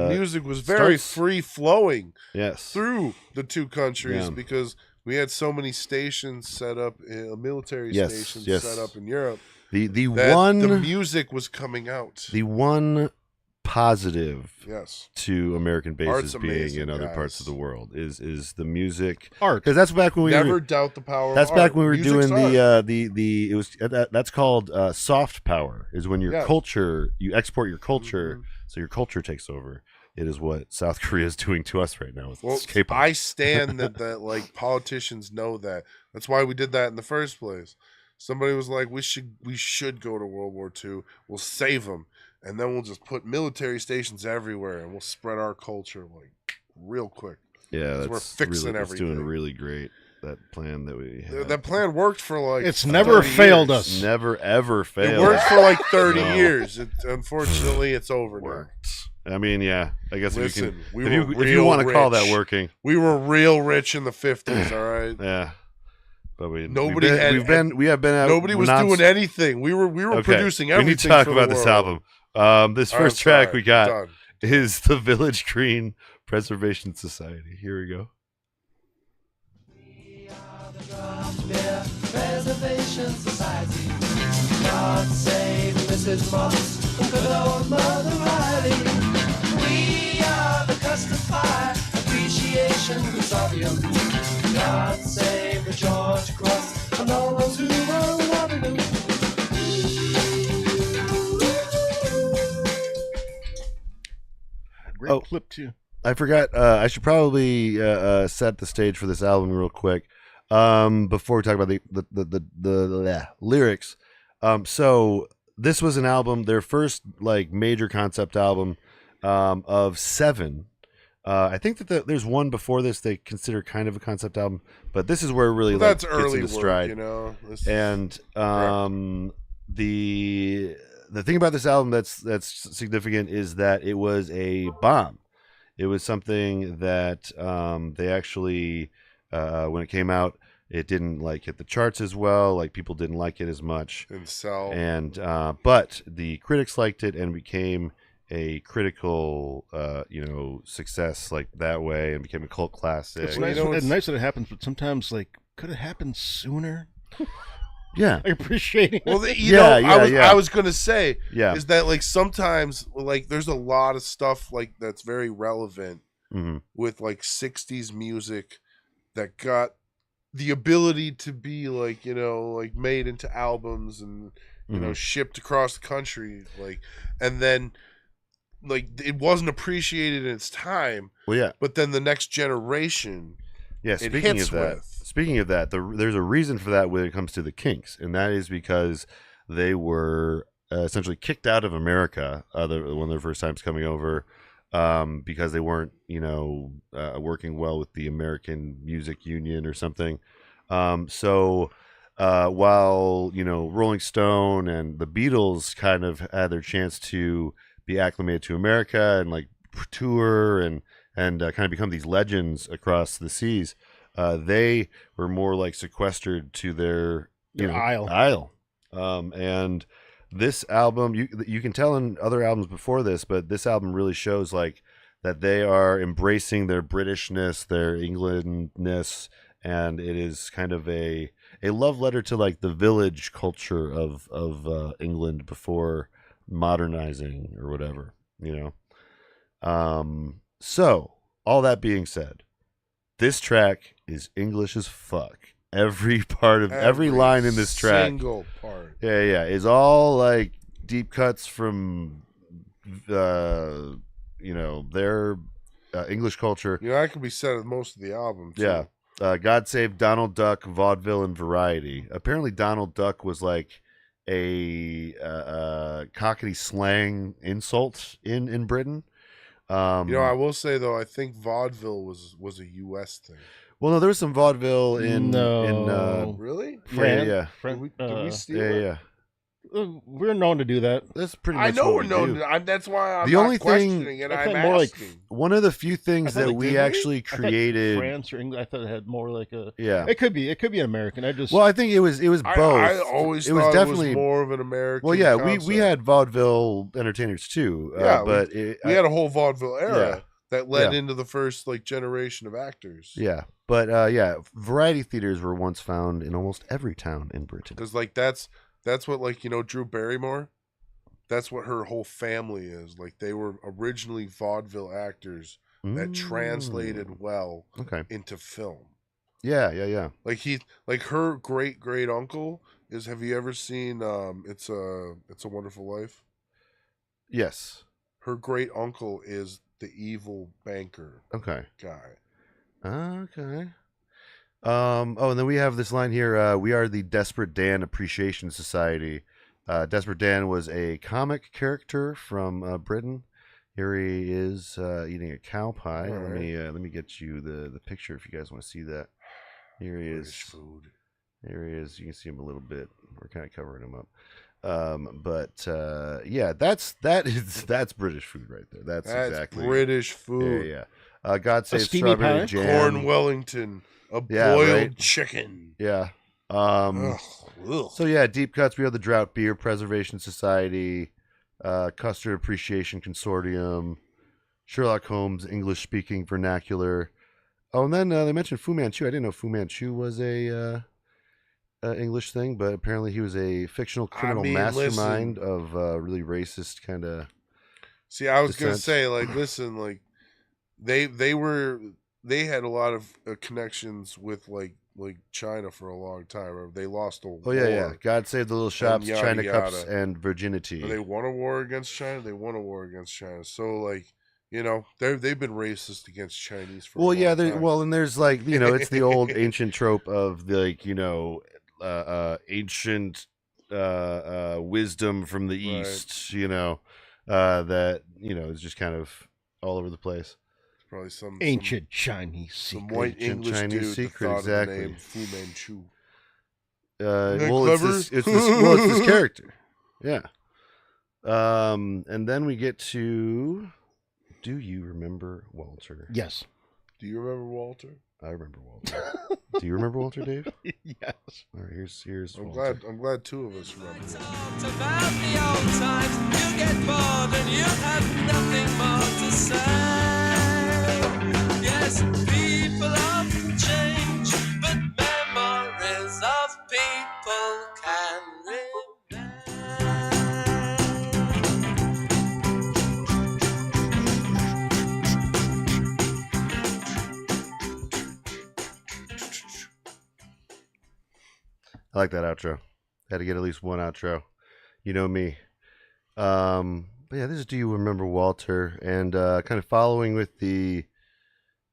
music was very free flowing through the 2 countries because we had so many stations set up, military stations set up in Europe. The music was coming out. The one positive to American bases being in other parts of the world is the music art, because that's back when we never doubt the power. That's of back art. when we were Music's doing it was that's called soft power. Is when your culture, you export your culture. So your culture takes over. It is what South Korea is doing to us right now with K-pop. I stand that like politicians know that. That's why we did that in the first place. Somebody was like, we should go to World War II. We'll save them, and then we'll just put military stations everywhere, and we'll spread our culture like real quick. Yeah, 'Cause we're that's fixing really, it's doing everything. really great. That plan that we had. That plan worked for like It's never 30 failed years. us. Never ever failed. It worked for like 30 No. years. Unfortunately, it's over now. Worked. I mean, yeah. I guess Listen, if we you were can, if you real want to call that rich. working, We were real rich in the 50s, all right? yeah. But we Nobody we have been at Nobody was doing anything. We were Okay, producing we everything. need to talk for about the this world. album. This All right, first track sorry, we got done. is the Village Green Preservation Society. Here we go. Preservation Society. God save Mrs. Moss and good old Mother Riley. We are the Custard Pie Appreciation Consortium. God save the George Cross and all those who are loving them. Great Oh. clip too. I forgot. I should probably set the stage for this album real quick before we talk about the lyrics. So this was an album, their first like major concept album of 7. I think that there's one before this they consider kind of a concept album, but this is where it really Well, like that's gets early into work, stride. you know. And the thing about this album that's significant is that it was a bomb. It was something that they actually when it came out, it didn't like hit the charts as well. Like people didn't like it as much. And sell. And but the critics liked it and became a critical success like that way and became a cult classic. It's Well, nice, you know, it's it's- nice that it happens, but sometimes like could it happen sooner? Yeah. I appreciate it. Well, Yeah, yeah. I was gonna say Yeah. is that like sometimes like there's a lot of stuff like that's very relevant Mm-hmm. with like 60s music that got the ability to be like, you know, like made into albums and you know shipped across the country, like, and then like it wasn't appreciated in its time, Well, yeah. but then the next generation Yeah, it speaking hits of that, with. speaking of that, there's a reason for that when it comes to the Kinks, and that is because they were essentially kicked out of America one of their first times coming over because they weren't, working well with the American Music Union or something. So while Rolling Stone and the Beatles kind of had their chance to be acclimated to America and like tour and kind of become these legends across the seas, they were more like sequestered to their Isle. And this album, you can tell in other albums before this, but this album really shows like that they are embracing their Britishness, their Englandness, and it is kind of a love letter to like the village culture of England before modernizing or whatever, So all that being said, this track is English as fuck. Every part of every line in this track, single part, is all like deep cuts from their English culture. that could be said of most of the album too. Yeah. God Save Donald Duck, Vaudeville, and Variety. Apparently, Donald Duck was like a Cockney slang insult in Britain. I will say though, I think vaudeville was a U.S. thing. Well, no, there was some vaudeville in Really? Yeah. Did we steal Yeah, it? yeah. We're known to do that. That's pretty I much know what we're we known. do. That's why I'm The not only thing- questioning it. I I'm thought more like- asking. One of the few I things thought that like we Disney? actually I thought created. France or England. I thought it had more like a. Yeah. It could be an American. I just. Well, I think it was both. I always it was thought definitely it was more of an American. Well, yeah, concept. we had vaudeville entertainers too. Yeah, but we had a whole vaudeville era Yeah. that led Yeah. into the first like generation of actors. yeah, but variety theaters were once found in almost every town in Britain. Because like that's what like Drew Barrymore. That's what her whole family is. Like they were originally vaudeville actors that translated well Okay. into film. Yeah. Like her great uncle is. Have you ever seen It's a Wonderful Life? Yes. Her great uncle is the evil banker Okay. guy. Okay. And then we have this line here. We are the Desperate Dan Appreciation Society. Desperate Dan was a comic character from Britain. Here he is eating a cow pie. All right. Let me get you the picture if you guys want to see that. Here he is. British food. Here he is. You can see him a little bit. We're kind of covering him up. Yeah, that's British food right there. That's exactly British food. Yeah. God save steamy strawberry pie? jam. Corn Wellington, a Yeah, boiled right. chicken. Yeah. Ugh. So yeah, deep cuts. We have the Drought Beer Preservation Society, Custard Appreciation Consortium, Sherlock Holmes English Speaking Vernacular. Oh, and then they mentioned Fu Manchu. I didn't know Fu Manchu was a English thing, but apparently he was a fictional criminal mastermind of really racist kind of. See, I was gonna descent. say, like, listen, like, they had a lot of connections with like China for a long time. Or they lost a war. Oh yeah. God save the little shops, yada, China yada. cups, and virginity. They won a war against China. They won a war against China. So like, you know, they've been racist against Chinese for a long time. Well, and there's like, you know, it's the old ancient trope of the, like, you know, ancient wisdom from the Right. East, you know, that, you know, is just kind of all over the place. Probably some Ancient Chinese some secret. white Ancient English Chinese dude secret, that thought exactly. of the name Fu Manchu. Well, clever? it's this character. Yeah. And then we get to, do you remember Walter? Yes. Do you remember Walter? I remember Walter. Do you remember Walter, Dave? Yes. All right, here's I'm Walter. glad two of us remember. Talked about the old times. You get bored and you have nothing more to say. Yes, people often change, but memories of people can I like that outro. Had to get at least one outro. You know me. But yeah, this is Do You Remember Walter? And kind of following with the...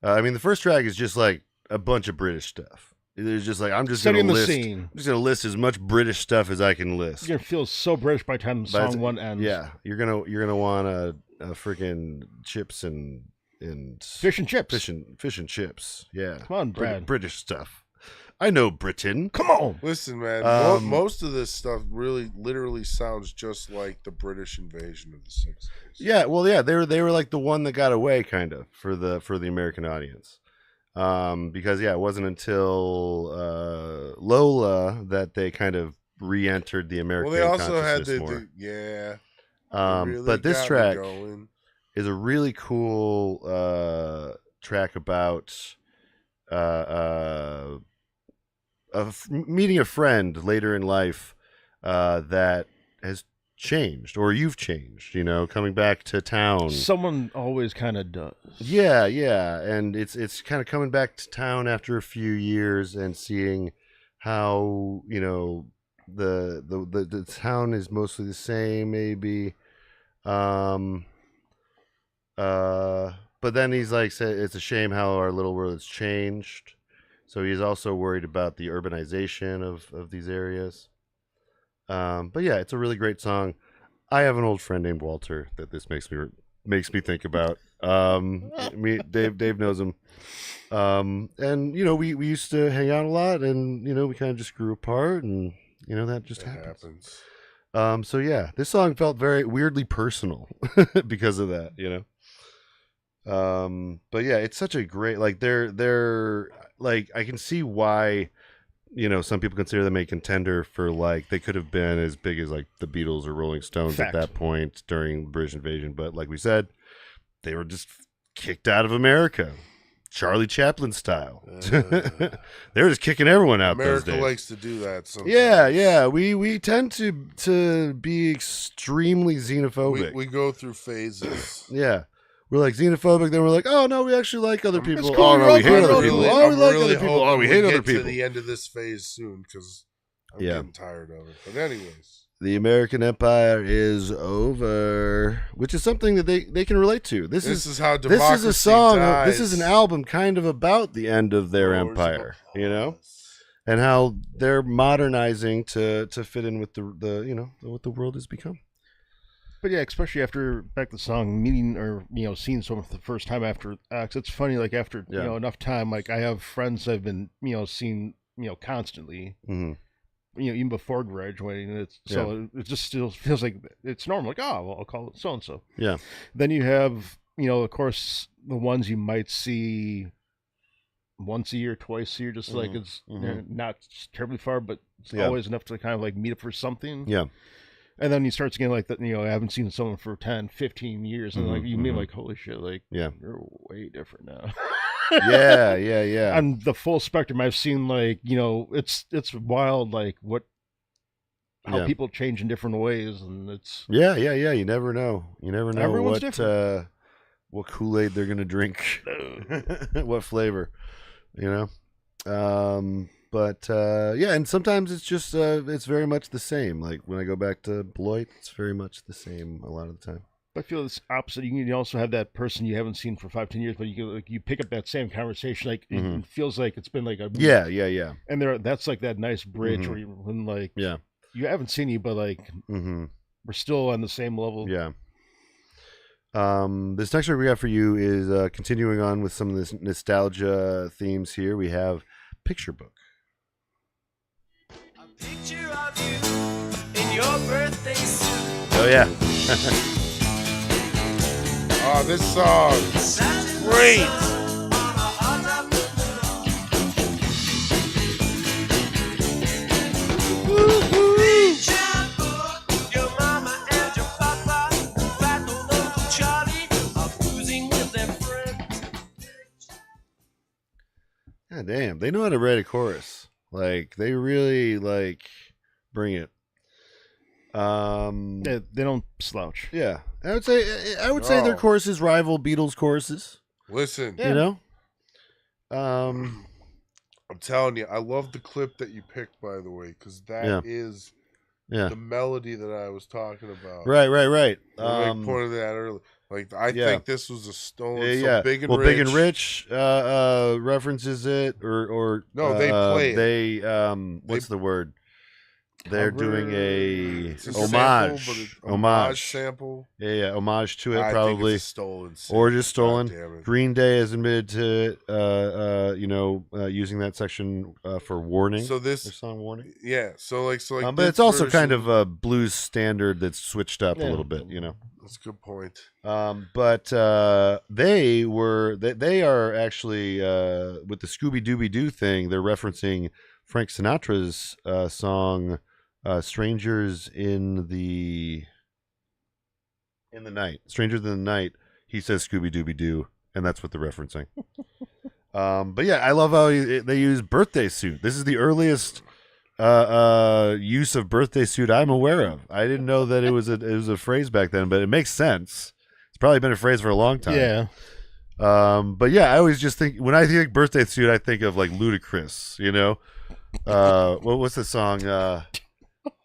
I mean, the first track is just like a bunch of British stuff. There's just like, I'm just going Setting to the list... scene. I'm just going to list as much British stuff as I can list. You're gonna feel so British by the time But song one ends. Yeah, you're gonna want a freaking chips and Fish and chips. fish and chips. Yeah, Come on, Brad. British stuff. I know Britain. Come on. Listen, man, most of this stuff really literally sounds just like the British invasion of the 60s. Yeah, well, yeah, they were like the one that got away, kind of, for the American audience, because yeah, it wasn't until Lola that they kind of re-entered the American. Well, they also had consciousness more. Really but this got me track going. is a really cool track about meeting a friend later in life that has changed, or you've changed, you know, coming back to town. Someone always kind of does. Yeah, and it's kind of coming back to town after a few years and seeing how, you know, the town is mostly the same, maybe. But then he's like, it's a shame how our little world has changed. So he's also worried about the urbanization of these areas. But yeah, it's a really great song. I have an old friend named Walter that this makes me think about. Dave knows him. And you know, we used to hang out a lot, and you know, we kind of just grew apart, and you know, that just happens. So yeah, this song felt very weirdly personal because of that, you know. But yeah, it's such a great, like, they're like, I can see why, you know, some people consider them a contender for, like, they could have been as big as like the Beatles or Rolling Stones Fact. at that point during the British invasion, but like we said, they were just kicked out of America, Charlie Chaplin style. They were just kicking everyone out. America those days. likes to do that sometimes. Yeah. We tend to be extremely xenophobic. We go through phases. Yeah. We're like xenophobic, then we're like, oh no, we actually like other people. cool, Oh no, we're we hate all other cool. people. I'm Oh, we like really other people. Oh, hoping we hate other get people. to the end of this phase soon, because I'm Yeah. getting tired of it. But anyways, The American Empire is over, which is something that they can relate to. This is how this democracy is a song. dies. This is an album kind of about the end of their Roars of empire, you know, applause. and how they're modernizing to fit in with the you know, what the world has become. But yeah, especially after back the song meeting or seeing someone for the first time after X, it's funny. Like after enough time, like I have friends I've been seeing constantly. Mm-hmm. Even before graduating, it just still feels like it's normal. Like, oh, well, I'll call it so and so. Yeah. Then you have of course the ones you might see once a year, twice a year, just like it's not terribly far, but it's always enough to kind of like meet up for something. Yeah. And then you start getting like that, I haven't seen someone for 10, 15 years. And like you mean like, holy shit, like you're way different now. Yeah. On the full spectrum, I've seen like, it's wild, like how people change in different ways. And it's. Yeah. You never know. You never know everyone's different. What Kool-Aid they're going to drink, what flavor, But and sometimes it's just it's very much the same. Like when I go back to Beloit, it's very much the same a lot of the time. I feel it's opposite. You can also have that person you haven't seen for 5-10 years, but you pick up that same conversation. Like it feels like it's been like a week. Yeah. And that's like that nice bridge where when like you haven't seen you, but like we're still on the same level. Yeah. This next one we got for you is continuing on with some of this nostalgia themes here. We have Picture Book. A picture of you in your birthday suit. Oh yeah. Oh, this song is great. God damn, they know how to write a chorus. Like they really like bring it. They don't slouch. Yeah, I would say their choruses rival Beatles choruses. Listen, I'm telling you, I love the clip that you picked, by the way, because that is the melody that I was talking about. Right. I pointed that earlier. Like I think this was a stolen. So Big and Rich. Big and Rich references it, or no, they play it. What's the word? They're doing a homage sample. Yeah, homage to it, I probably think it's a stolen sample. Or just stolen. Green Day has admitted to it, using that section for Warning. So their song Warning. Yeah, so like, but it's also kind of a blues standard that's switched up a little bit, That's a good point. But they are actually with the Scooby Dooby Doo thing. They're referencing Frank Sinatra's song "Strangers in the Night." Strangers in the Night. He says Scooby Dooby Doo, and that's what they're referencing. But yeah, I love how they use birthday suit. This is the earliest use of birthday suit I'm aware of. I didn't know that it was a phrase back then, but it makes sense. It's probably been a phrase for a long time. Yeah. But yeah, I always just think when I think birthday suit, I think of like Ludacris. What's the song? Get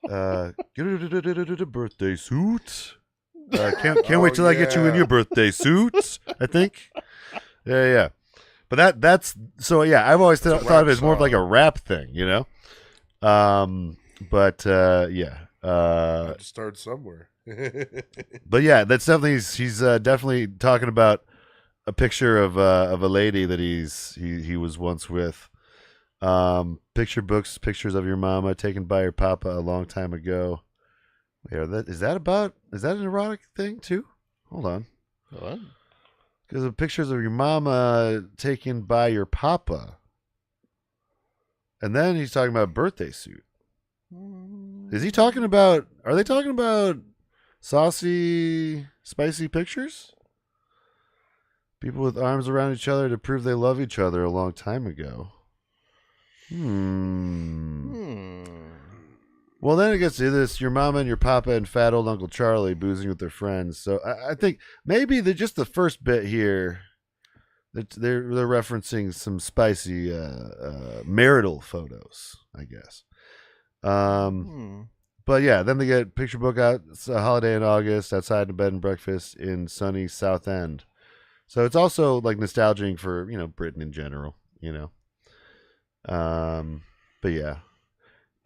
a birthday suit. Can't wait till I get you in your birthday suit. I think. Yeah. But that's so. Yeah, I've always thought of it as more of like a rap thing. But yeah. Have to start somewhere. But yeah, that's definitely he's definitely talking about a picture of a lady that he was once with. Picture books, pictures of your mama taken by your papa a long time ago. Yeah, is that an erotic thing too? Hold on. What? Because of pictures of your mama taken by your papa. And then he's talking about a birthday suit. Is he talking about, are they talking about saucy, spicy pictures? People with arms around each other to prove they love each other a long time ago. Well, then it gets to this: your mama and your papa and fat old Uncle Charlie boozing with their friends. So I think maybe just the first bit here, they're referencing some spicy marital photos, I guess. But yeah, then they get picture book out. It's a holiday in August outside a bed and breakfast in sunny South End. So it's also like nostalgic for Britain in general, But yeah,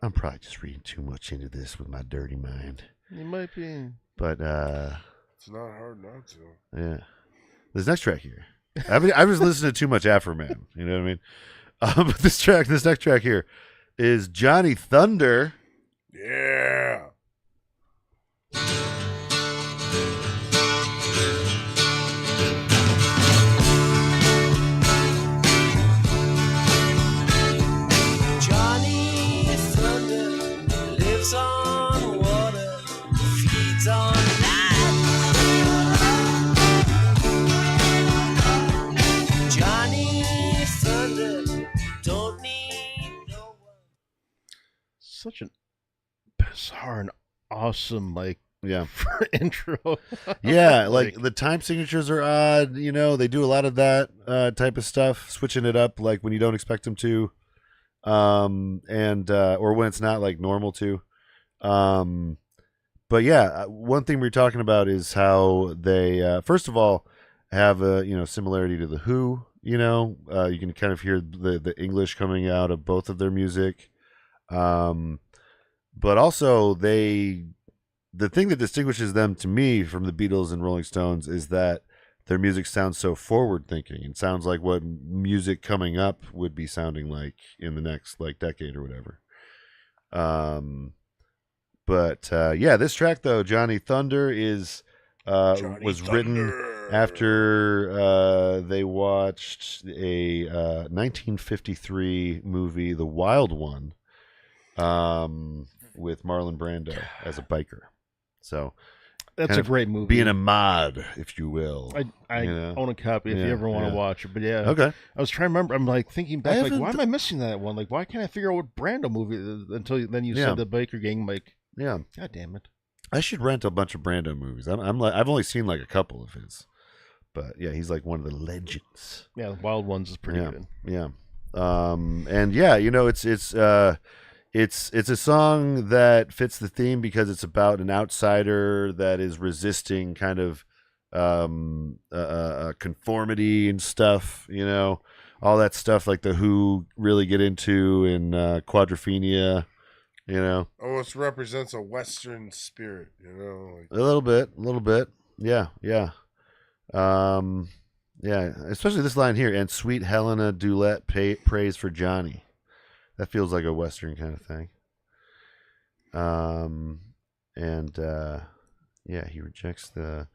I'm probably just reading too much into this with my dirty mind. You might be. But It's not hard not to. yeah, this next track here. I was listening to too much Afroman. You know what I mean? But this next track here, is Johnny Thunder. Yeah. Johnny Thunder lives on water, feeds on land. Johnny Thunder don't need no one. Such an bizarre and awesome, Yeah. for intro. Yeah, like the time signatures are odd. You know, they do a lot of that type of stuff, switching it up like when you don't expect them to, and or when it's not like normal to. But yeah, one thing we were talking about is how they first of all have a similarity to the Who. You know, you can kind of hear the English coming out of both of their music, but also the thing that distinguishes them to me from the Beatles and Rolling Stones is that their music sounds so forward thinking and sounds like what music coming up would be sounding like in the next decade or whatever. But yeah, this track though, Johnny Thunder, was written after they watched a 1953 movie, The Wild One, with Marlon Brando as a biker. So That's a great movie. being a mod, if you will. I own a copy if you ever want to watch it. But yeah, Okay. I was trying to remember. I'm thinking back, haven't- why am I missing that one? Why can't I figure out what Brando movie it is until then you Yeah. said the Biker Gang? Yeah. God damn it. I should rent a bunch of Brando movies. I've only seen a couple of his, but yeah, he's like one of the legends. Yeah, Wild Ones is pretty good. Yeah. And yeah, it's a song that fits the theme because it's about an outsider that is resisting kind of conformity and stuff, all that stuff like the Who really get into in Quadrophenia, Almost represents a Western spirit, a little bit. Yeah. Yeah, especially this line here, and sweet Helena Dulett prays for Johnny. That feels like a Western kind of thing. Yeah, he rejects the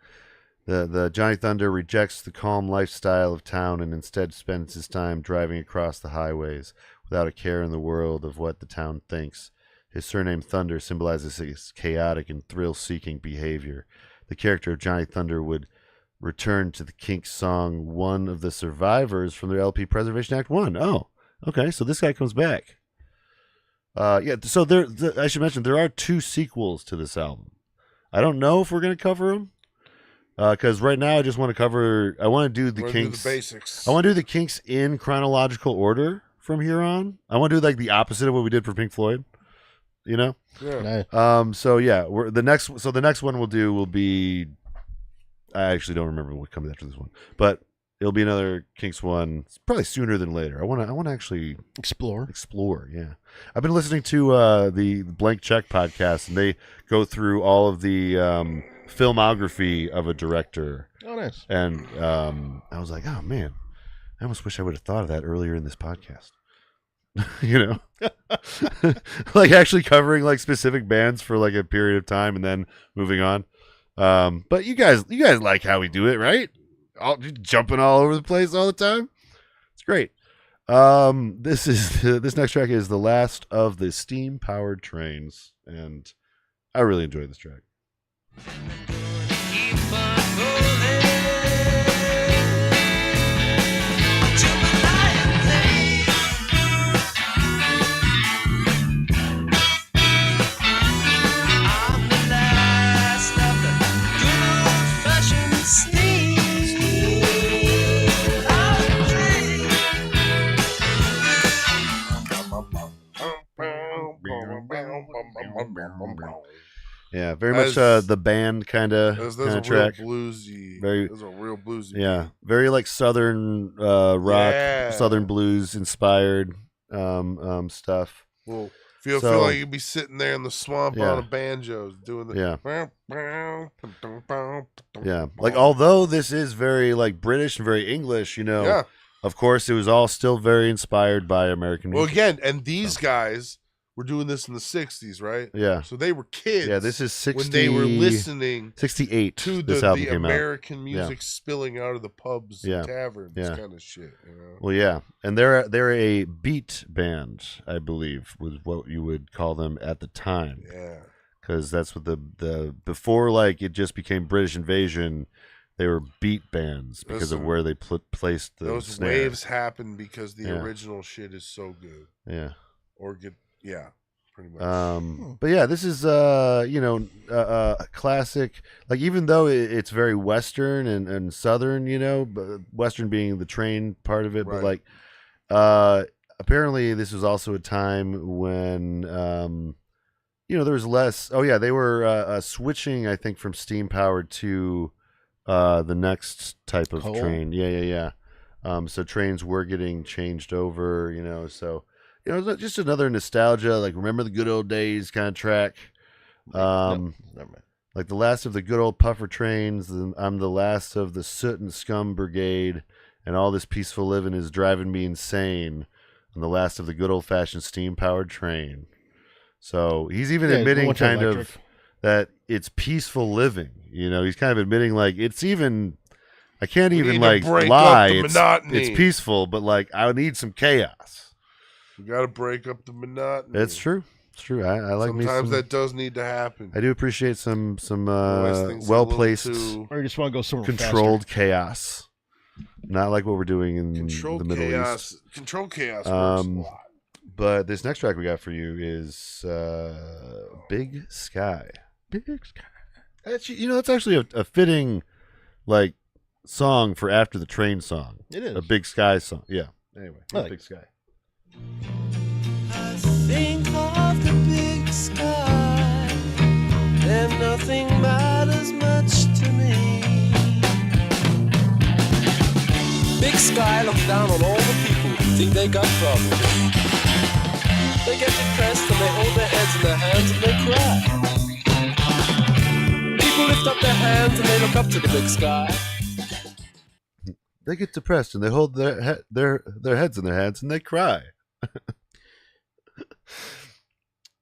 Johnny Thunder rejects the calm lifestyle of town and instead spends his time driving across the highways without a care in the world of what the town thinks. His surname Thunder symbolizes his chaotic and thrill-seeking behavior. The character of Johnny Thunder would return to the Kinks song "One of the Survivors" from their LP Preservation Act 1. Oh, okay, so this guy comes back. Yeah, so I should mention there are 2 sequels to this album. I don't know if we're going to cover them because right now I just want to I want to do the Kinks. Do the basics. I want to do the Kinks in chronological order from here on. I want to do the opposite of what we did for Pink Floyd. Yeah. So yeah, the next one will be. I actually don't remember what comes after this one, but it'll be another Kinks one, probably sooner than later. I want to actually Explore. Yeah, I've been listening to the Blank Check podcast, and they go through all of the filmography of a director. Oh, nice. And I was like, oh man, I almost wish I would have thought of that earlier in this podcast. Actually covering specific bands for a period of time and then moving on. But you guys like how we do it, right? Jumping all over the place all the time. It's great. This next track is the last of the steam powered trains, and I really enjoy this track. Keep on rolling to the lion lane. I'm the last of the good old-fashioned steam Yeah, very much the band kind of track. Bluesy. There's a real bluesy. Yeah, very southern rock, Yeah. southern blues inspired stuff. Well, Feel like you'd be sitting there in the swamp Yeah. on a banjo doing the Yeah. Like, although this is very like British and very English, Yeah. of course, it was all still very inspired by American Well, music. again, and these guys were doing this in the 60s, right? Yeah. So they were kids. Yeah, this is 60, when they were listening 68 to this the album came out. American music spilling out of the pubs Yeah. and taverns, Yeah. kind of shit. You know? Well, yeah, and they're a beat band, I believe, was what you would call them at the time. Yeah. Because that's what the before, like, it just became British Invasion. They were beat bands because of where they placed the Those snare. waves happen because the Yeah. original shit is so good. Yeah. Or good. Yeah. Pretty much. But yeah, this is classic. Like, even though it's very Western and Southern, but Western being the train part of it, but Right. like, apparently this was also a time when there was less. Oh yeah, they were switching, I think, from steam powered to the next type of Coal? train. Yeah. So trains were getting changed over. So. Just another nostalgia, like remember the good old days kind of track. No, never mind. Like the last of the good old puffer trains. I'm the last of the soot and scum brigade, and all this peaceful living is driving me insane. I'm the last of the good old fashioned steam powered train. So he's even admitting kind of that it's peaceful living. He's kind of admitting like it's even. I can't even like lie. It's peaceful, but like I need some chaos. You got to break up the monotony. It's true. It's true. I like Sometimes me that does need to happen. I do appreciate some Otherwise, well placed, Or you just want to go somewhere controlled chaos. Not like what we're doing in the Middle East. Control chaos works a lot. But this next track we got for you is Big Sky. Big Sky. Actually, that's actually a fitting like song for after the train song. It is a Big Sky song. Yeah. Anyway, Big Sky. I think of the big sky, and nothing matters much to me. Big sky looks down on all the people who think they got problems. They get depressed and they hold their heads in their hands and they cry. People lift up their hands and they look up to the big sky. They get depressed and they hold their heads in their hands and they cry.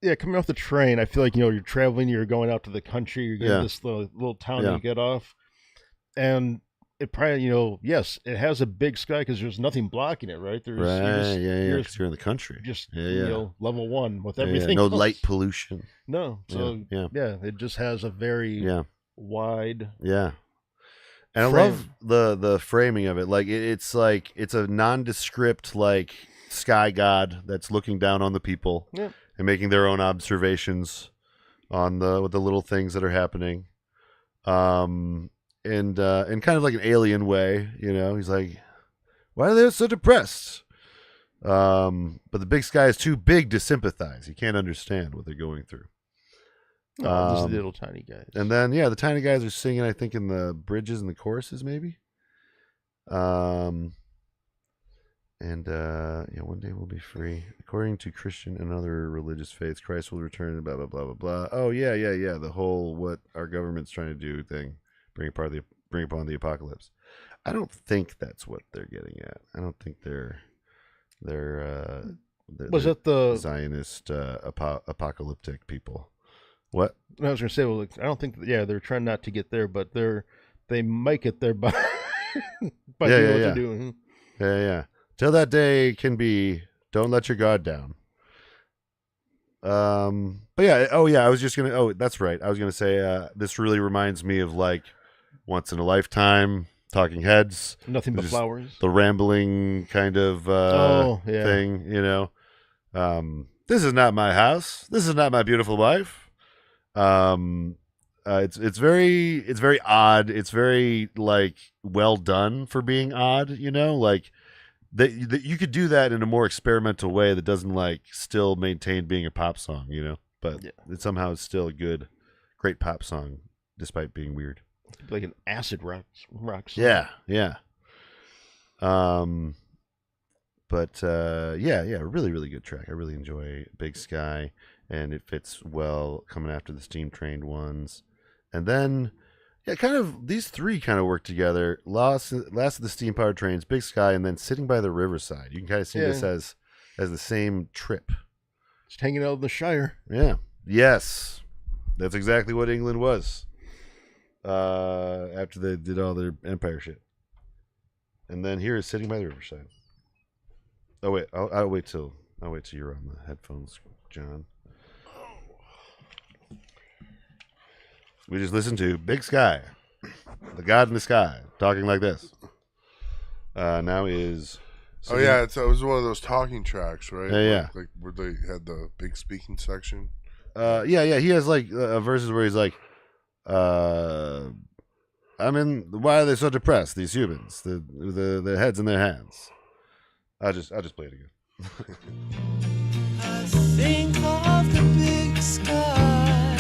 Yeah, coming off the train, I feel like you're traveling, you're going out to the country, you're getting this little town you get off, and it probably yes, it has a big sky because there's nothing blocking it, right? There's You're in the country, just level one with everything. No else. light pollution. No, so it just has a very wide And frame. I love the framing of it. Like it's a nondescript like sky god that's looking down on the people and making their own observations on with the little things that are happening. And kind of like an alien way, he's like, why are they so depressed? But the big sky is too big to sympathize. You can't understand what they're going through. Just little tiny guys. And then the tiny guys are singing, I think, in the bridges and the choruses, maybe. One day we'll be free. According to Christian and other religious faiths, Christ will return and blah blah blah blah blah. Oh yeah. The whole what our government's trying to do thing, bring upon the apocalypse. I don't think that's what they're getting at. I don't think they're was it the Zionist apocalyptic people. What? I was going to say, well, I don't think, they're trying not to get there, but they might get there by doing what they're doing. Yeah. Till that day can be, don't let your guard down. But yeah, I was just gonna. That's right. I was gonna say this really reminds me of like Once in a Lifetime, Talking Heads, Nothing but flowers. The rambling kind of thing. This is not my house. This is not my beautiful wife. It's very odd. It's very like well done for being odd. Like. That you could do that in a more experimental way that doesn't like still maintain being a pop song, but it somehow is still a great pop song despite being weird. Like an acid rock song. Yeah. But But really, really good track. I really enjoy Big Sky, and it fits well coming after the Steam Trained ones. And then, kind of these three kind of work together. Last of the Steam Powered Trains, Big Sky, and then Sitting by the Riverside. You can kind of see this as the same trip. Just hanging out in the Shire. Yeah. Yes. That's exactly what England was. After they did all their empire shit. And then here is Sitting by the Riverside. Oh wait, I'll wait till you're on the headphones, John. We just listened to Big Sky, the God in the Sky, talking like this. Now is. Oh yeah, it was one of those talking tracks, right? Yeah. Like where they had the big speaking section. Yeah. He has like verses where he's like, why are they so depressed? These humans, the heads in their hands. I'll just play it again. I think of the big sky,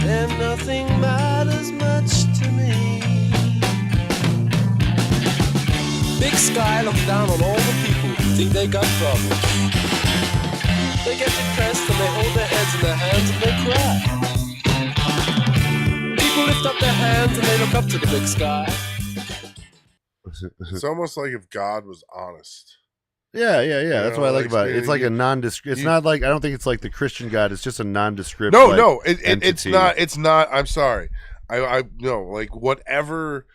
and nothing matters much to me. Big sky looks down on all the people who think they got problems. They get depressed and they hold their heads in their hands and they cry. People lift up their hands and they look up to the big sky. It's almost like if God was honest. Yeah. That's what I like about it. It's like a nondescript. It's not like, I don't think it's like the Christian God. It's just a nondescript. No, entity. It's not. I'm sorry. I no, like whatever.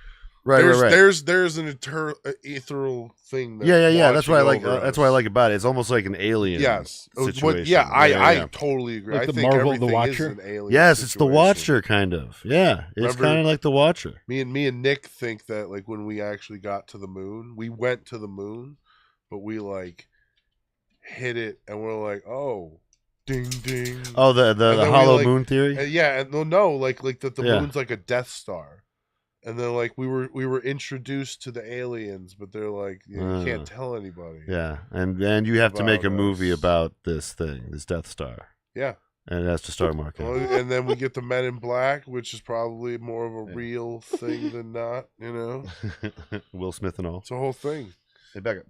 Right. There's an ethereal thing. Yeah. That's what I like. That's what I like about it. It's almost like an alien. Yes. Situation. I totally agree. Like I the think Marvel, everything the Watcher? is an alien. Yes, it's the situation. Watcher kind of. Yeah, it's kind of like the Watcher. Me and Nick think that like when we actually got to the moon, we went to the moon, but we like hit it and we're like, oh, ding ding. Oh, the hollow moon theory. And like that the moon's like a Death Star. And then, like we were introduced to the aliens, but they're like, you can't tell anybody. Yeah, and you have to make a movie about this thing, this Death Star. Yeah, and it has to star Mark. And then we get the Men in Black, which is probably more of a real thing than not. You know, Will Smith and all. It's a whole thing. Hey, back up.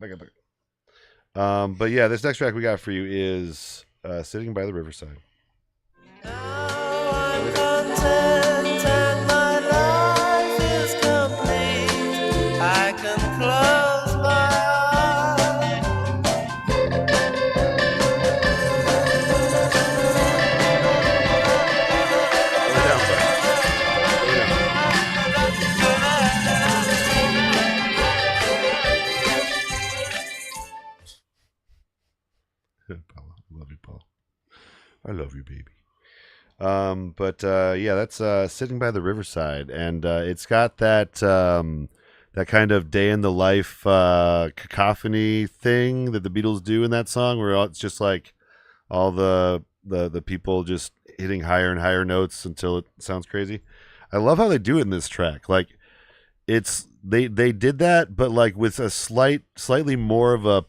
But yeah, this next track we got for you is "Sitting by the Riverside." I can close my eyes. Paula, I love you, Paul. I love you, baby. That's "Sitting by the Riverside," and it's got that that kind of day in the life cacophony thing that the Beatles do in that song, where it's just like all the people just hitting higher and higher notes until it sounds crazy. I love how they do it in this track. Like it's they did that, but like with a slightly more of a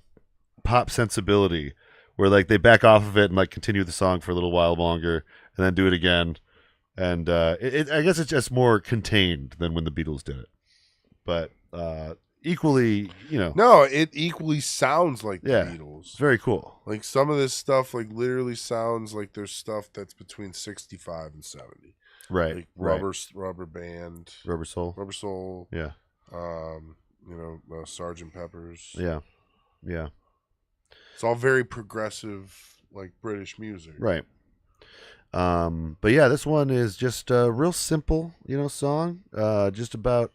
pop sensibility, where like they back off of it and like continue the song for a little while longer and then do it again. And I guess it's just more contained than when the Beatles did it. But equally, No, it equally sounds like the Beatles. It's very cool. Like some of this stuff, like literally sounds like there's stuff that's between 65 and 70. Right. Like Rubber Band, Rubber Soul. Yeah. Sgt. Pepper's. Yeah. It's all very progressive, like British music. Right. But yeah, this one is just a real simple, song. Just about,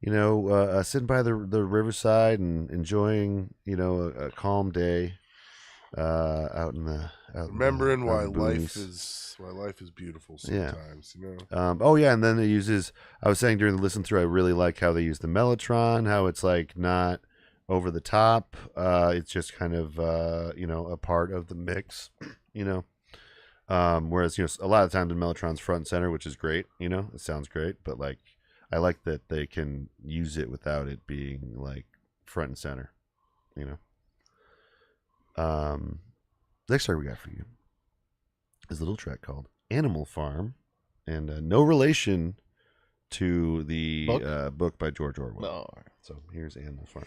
sitting by the riverside and enjoying, a calm day, out in the. Remembering why life is beautiful sometimes, and then it uses. I was saying during the listen through, I really like how they use the mellotron. How it's like not over the top. It's just kind of a part of the mix. Whereas a lot of times the mellotron's front and center, which is great. It sounds great, but like I like that they can use it without it being like front and center. Next track we got for you is a little track called Animal Farm, and no relation to the book by George Orwell. No. So here's Animal Farm.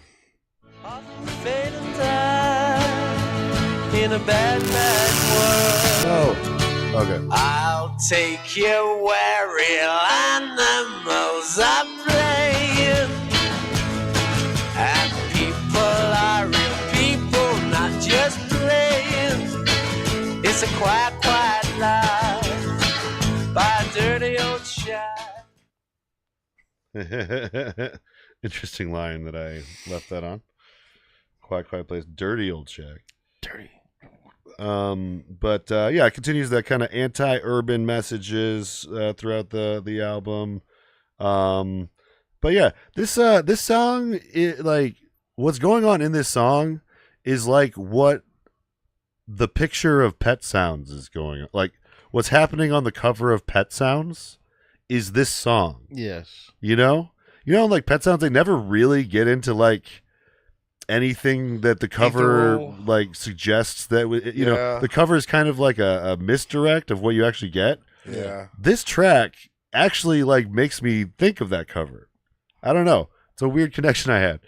Fading time in a bad, bad world. Oh, okay. I'll take you where real animals are playing, and people are real people, not just playing. It's a quiet, quiet life by a dirty old shack. Interesting line that I left that on. Quiet, quiet place. Dirty old shack. Dirty. But yeah, it continues that kind of anti-urban messages throughout the album. But yeah, this song, like what's going on in this song is like what the picture of Pet Sounds is going on. Like what's happening on the cover of Pet Sounds is this song. Yes. You know, like Pet Sounds, they never really get into like anything that the cover like suggests that you know, the cover is kind of like a misdirect of what you actually get. Yeah. This track actually like makes me think of that cover. I don't know. It's a weird connection I had.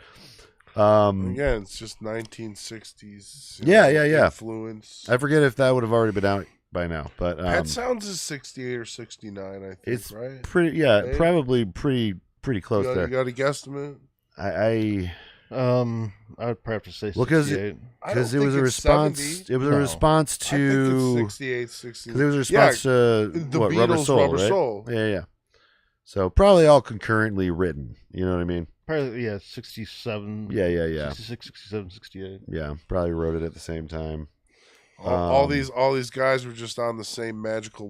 Again, it's just 1960s. Yeah. Influence. I forget if that would have already been out by now, but Pet Sounds is 68 or 69, I think. it's right. pretty. Yeah, probably pretty close there. You got a guesstimate? I would probably have to say well, 68. because it was a response. 70. It was a response I think to it's 68, 69. because it was a response to the what, Beatles' Rubber Soul, Rubber right? Soul. Yeah. So probably all concurrently written. You know what I mean? Probably, yeah, 67. Yeah. 66, 67, 68. Yeah, probably wrote it at the same time. All these guys were just on the same musical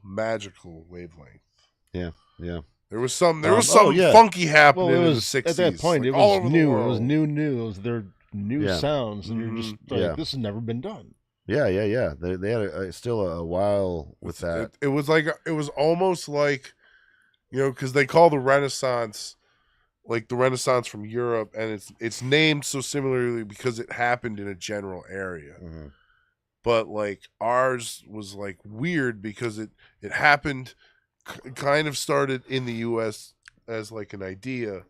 magical wavelength. Yeah. There was some yeah. funky happening Well, it in the was 60s. at that point. like, It all was over the new. It world. was new. It was their new sounds, and you're just like, Yeah. this has never been done. Yeah. They had still a while with that. It was almost like, you know, because they call the Renaissance like the Renaissance from Europe, and it's named so similarly because it happened in a general area. Mm-hmm. But like ours was like weird because it happened, kind of started in the U.S. as like an idea,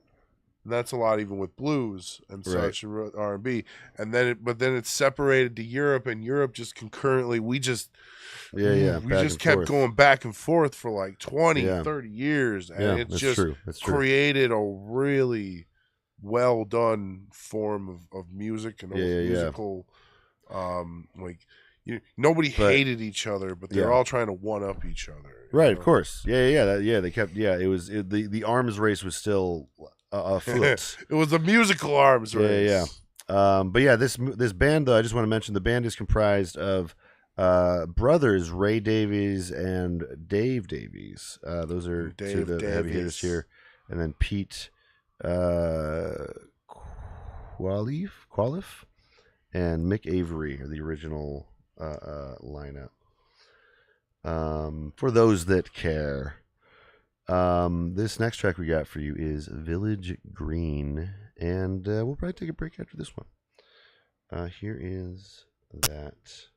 and that's a lot even with blues and such and R&B, and then it separated to Europe, and Europe just concurrently we just kept going back and forth for like 20, 30 years, and it just created a really well done form of music and musical like. Nobody hated each other, but they're all trying to one up each other. Right, of course. They kept. It was the arms race was still afoot. It was a musical arms race. But yeah, this band though, I just want to mention the band is comprised of brothers Ray Davies and Dave Davies. Those are two of the heavy hitters here, and then Pete Qualif and Mick Avery are the original lineup. For those that care, this next track we got for you is Village Green, and we'll probably take a break after this one. Here is that.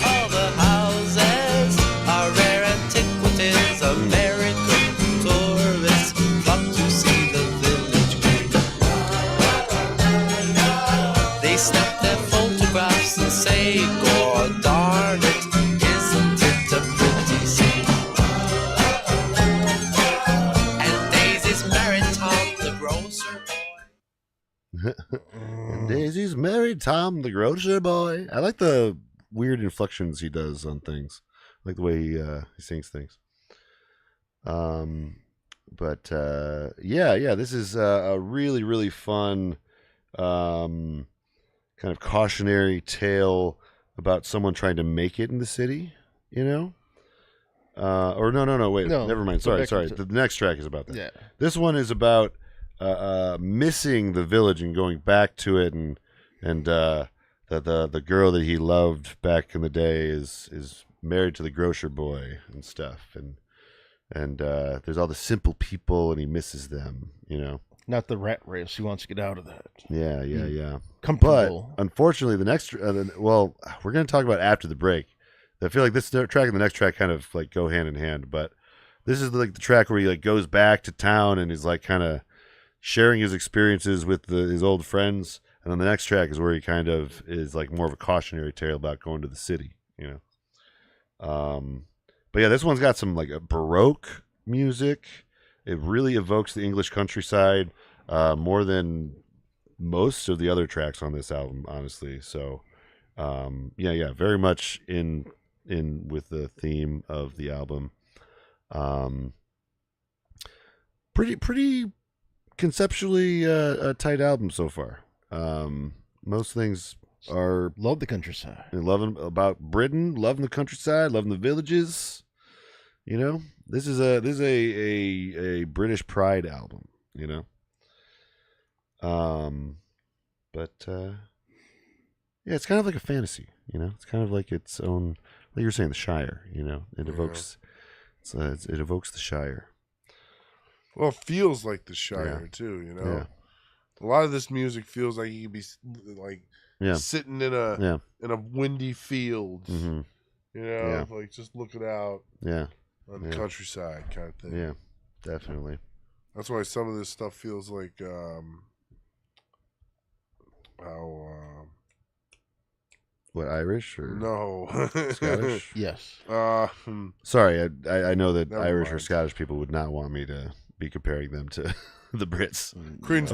All the houses are rare antiquities. American tourists flock to see the village green. They snap their photographs and say, "God darn it, isn't it a pretty scene?" And Daisy's married Tom the grocer boy. And Daisy's married Tom the grocer boy. I like the weird inflections he does on things. I like the way he sings things. But this is a really, really fun kind of cautionary tale about someone trying to make it in the city, you know? Wait, never mind. Sorry. The next track is about that. Yeah. This one is about missing the village and going back to it, and the girl that he loved back in the day is married to the grocer boy and stuff, and there's all the simple people and he misses them, you know. Not the rat race. He wants to get out of that. Yeah. Comfortable. But unfortunately, the next we're going to talk about after the break. I feel like this track and the next track kind of like go hand in hand, but this is like the track where he like goes back to town and is like kind of sharing his experiences with his old friends, and then the next track is where he kind of is like more of a cautionary tale about going to the city, But yeah, this one's got some like a Baroque music. It really evokes the English countryside more than most of the other tracks on this album, honestly. So, very much in with the theme of the album. Pretty conceptually a tight album so far. Most things are Love the countryside. loving about Britain, loving the countryside, loving the villages. This is a British pride album. But yeah, it's kind of like a fantasy. It's kind of like its own. Like you were saying, the Shire. It evokes. It evokes the Shire. Well, it feels like the Shire too. Yeah. A lot of this music feels like you could be like sitting in a windy field. Mm-hmm. Like just looking out. On the countryside kind of thing. Yeah, definitely. That's why some of this stuff feels like how what, Irish or no Scottish? Yes. Sorry, I know that Never Irish or mind. Scottish people would not want me to be comparing them to the Brits. Creedence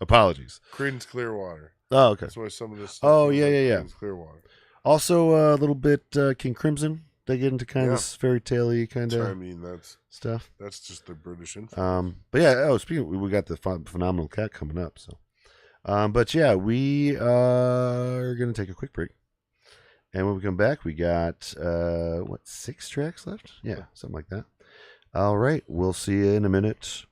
Apologies. Creedence Clearwater. Oh, okay. That's why some of this stuff Oh, feels yeah, like yeah. Creedence Clearwater. Also, a little bit King Crimson. They get into kind of this fairy tale-y kind I of mean, stuff. that's just the British influence. But yeah, speaking, we got the Phenomenal Cat coming up. So, but yeah, we are gonna take a quick break, and when we come back, we got 6 tracks left? Yeah, something like that. All right, we'll see you in a minute.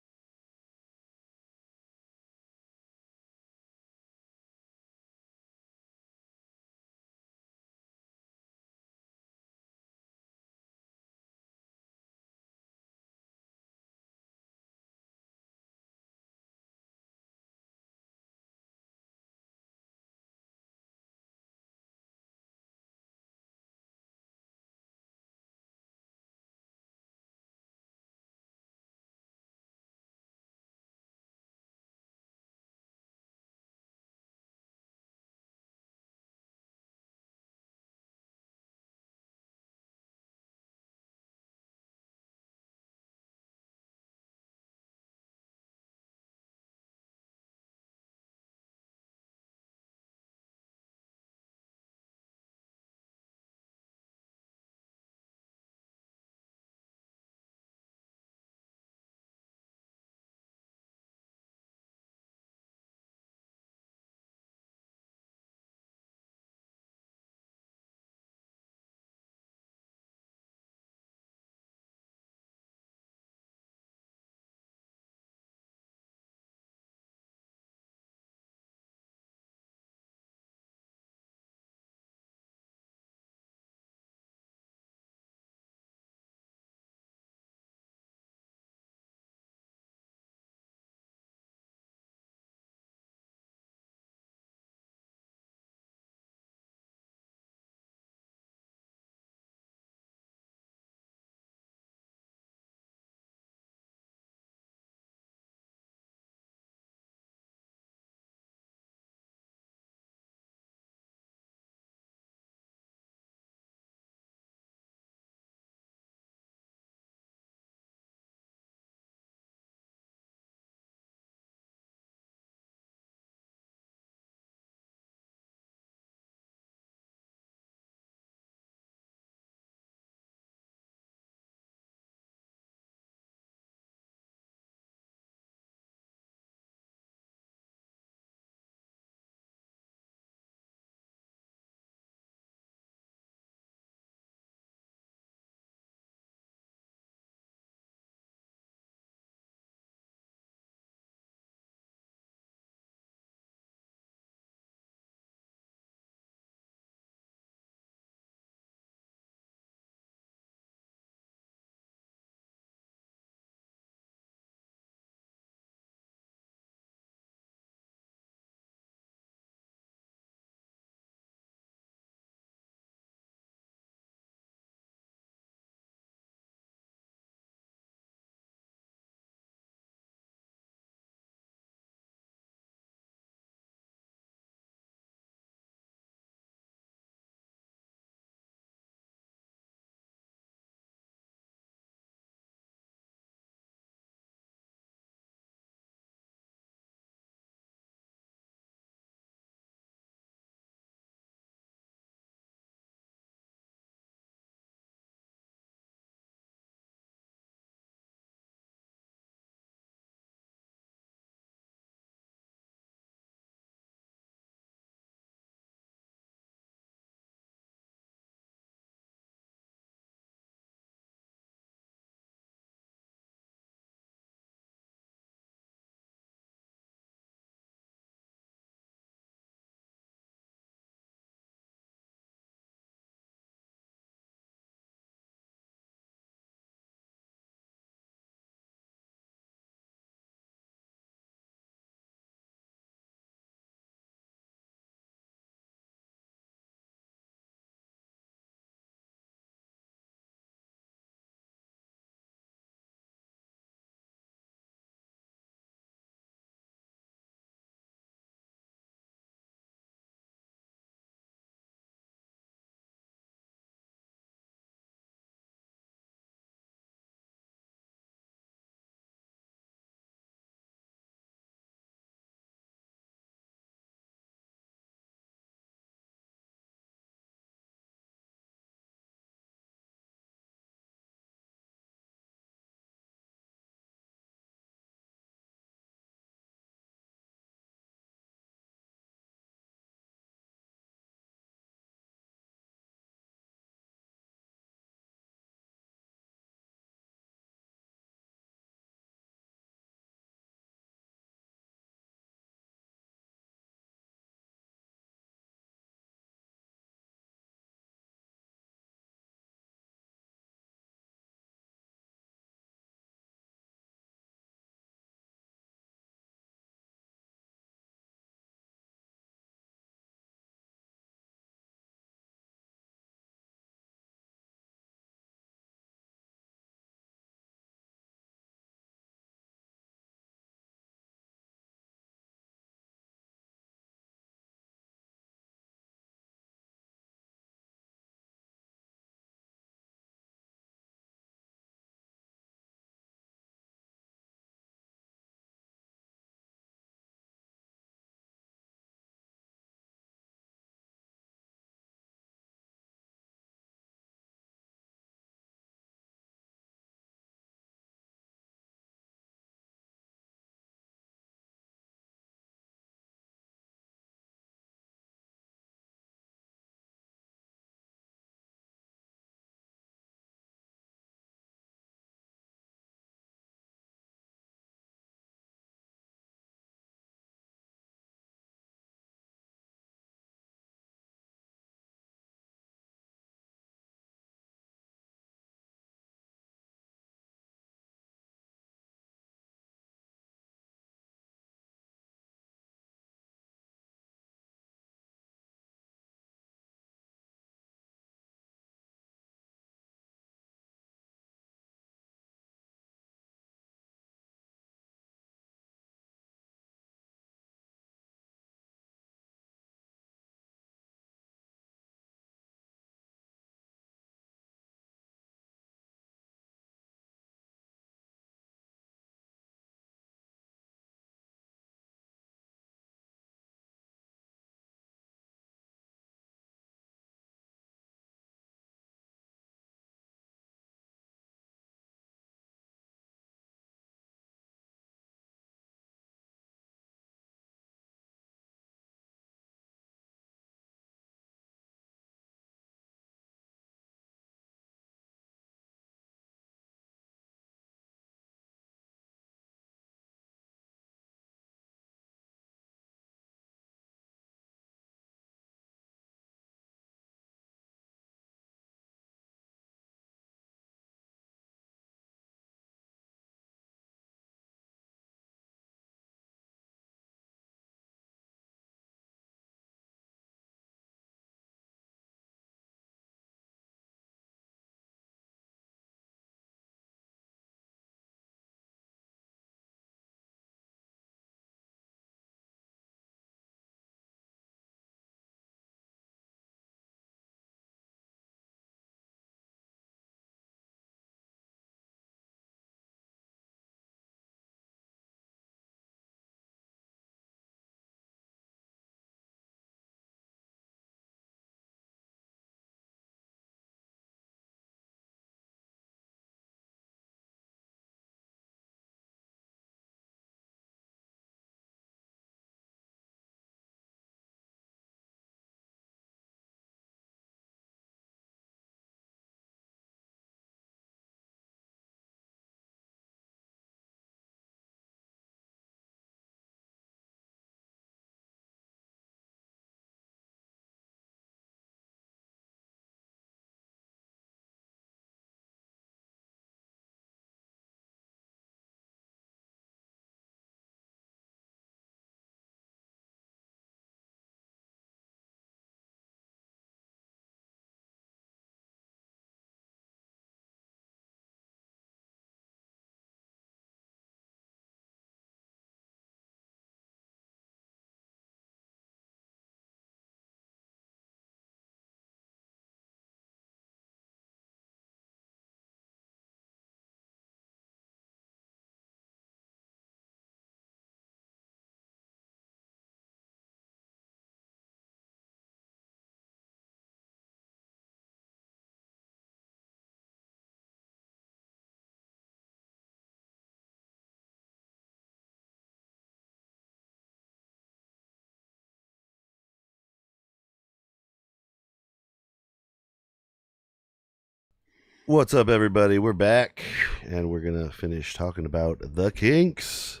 What's up, everybody? We're back, and we're gonna finish talking about the Kinks.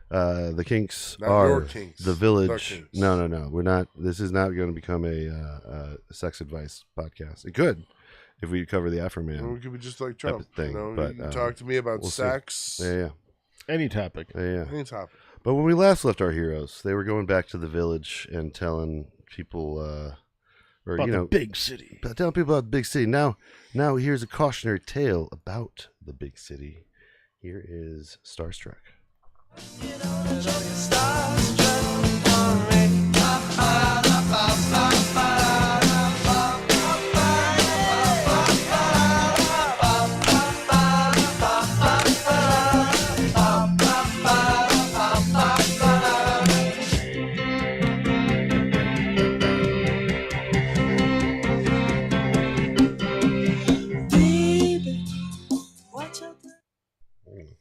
The Kinks Not are your Kinks, the the Village. Kinks. No. We're not. This is not going to become a sex advice podcast. It could if we cover the Afro Well, Man. we could be just like type Trump. of thing, You know, but, you can talk to me about we'll see. sex. Yeah. Any topic. Any topic. But when we last left our heroes, they were going back to the village and telling people, or About you the know, big city. telling people about the big city. Now here's a cautionary tale about the big city. Here is Starstruck.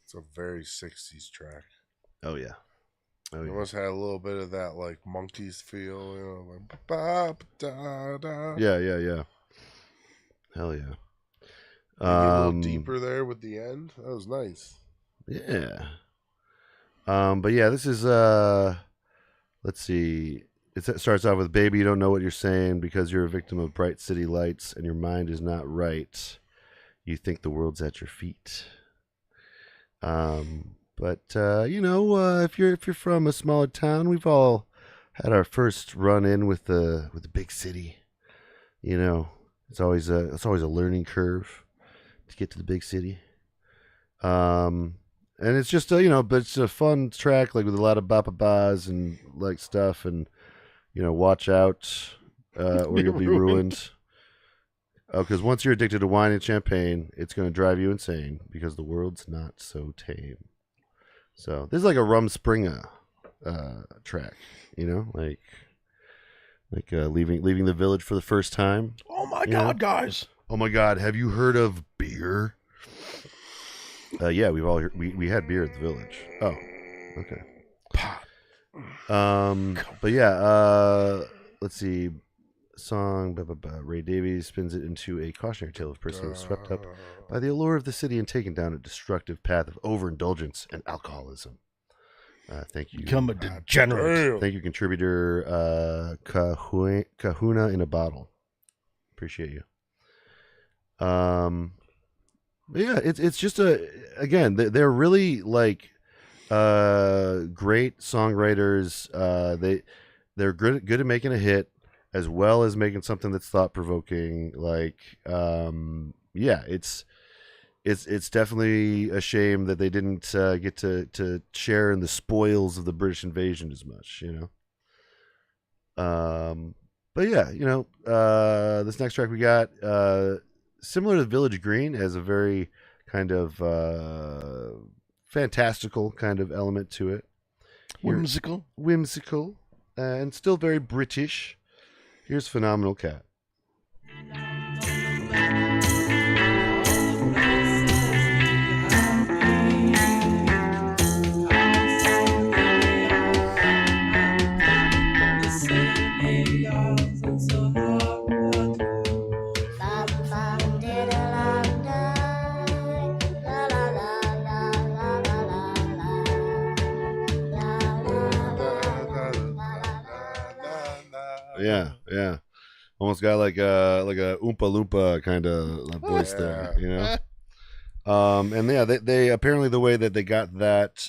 It's a very 60s track. Oh yeah. It must have had a little bit of that like Monkeys feel, you know, like ba-ba-da-da. Yeah. Hell yeah. Maybe a little deeper there with the end. That was nice. Yeah. But yeah, this is let's see. It starts off with "Baby, you don't know what you're saying because you're a victim of bright city lights and your mind is not right. You think the world's at your feet." But you know, if you're from a smaller town, we've all had our first run in with the big city. You know, it's always a learning curve to get to the big city. And it's just you know, but it's a fun track, like with a lot of ba-ba-bas and like stuff, and you know, watch out, or you'll be ruined. Because once you're addicted to wine and champagne, it's going to drive you insane because the world's not so tame. So this is like a Rumspringa track, you know, like leaving the village for the first time. Oh my God, guys! Oh my God, have you heard of beer? Yeah, we had beer at the village. Oh, okay. But yeah, let's see. Song, Ray Davies spins it into a cautionary tale of a person who was swept up by the allure of the city and taken down a destructive path of overindulgence and alcoholism. Thank you. Become a degenerate. Thank you, contributor Kahuna in a bottle. Appreciate you. Yeah, it's just again, they're really like great songwriters. They're good at making a hit, as well as making something that's thought provoking. Like, yeah, it's definitely a shame that they didn't get to share in the spoils of the British invasion as much, you know. But yeah, you know, this next track we got, similar to Village Green, has a very kind of fantastical kind of element to it. Whimsical, and still very British. Here's Phenomenal Cat. Yeah. Almost got like a Oompa Loompa kind of voice there, you know. And yeah, they apparently the way that they got that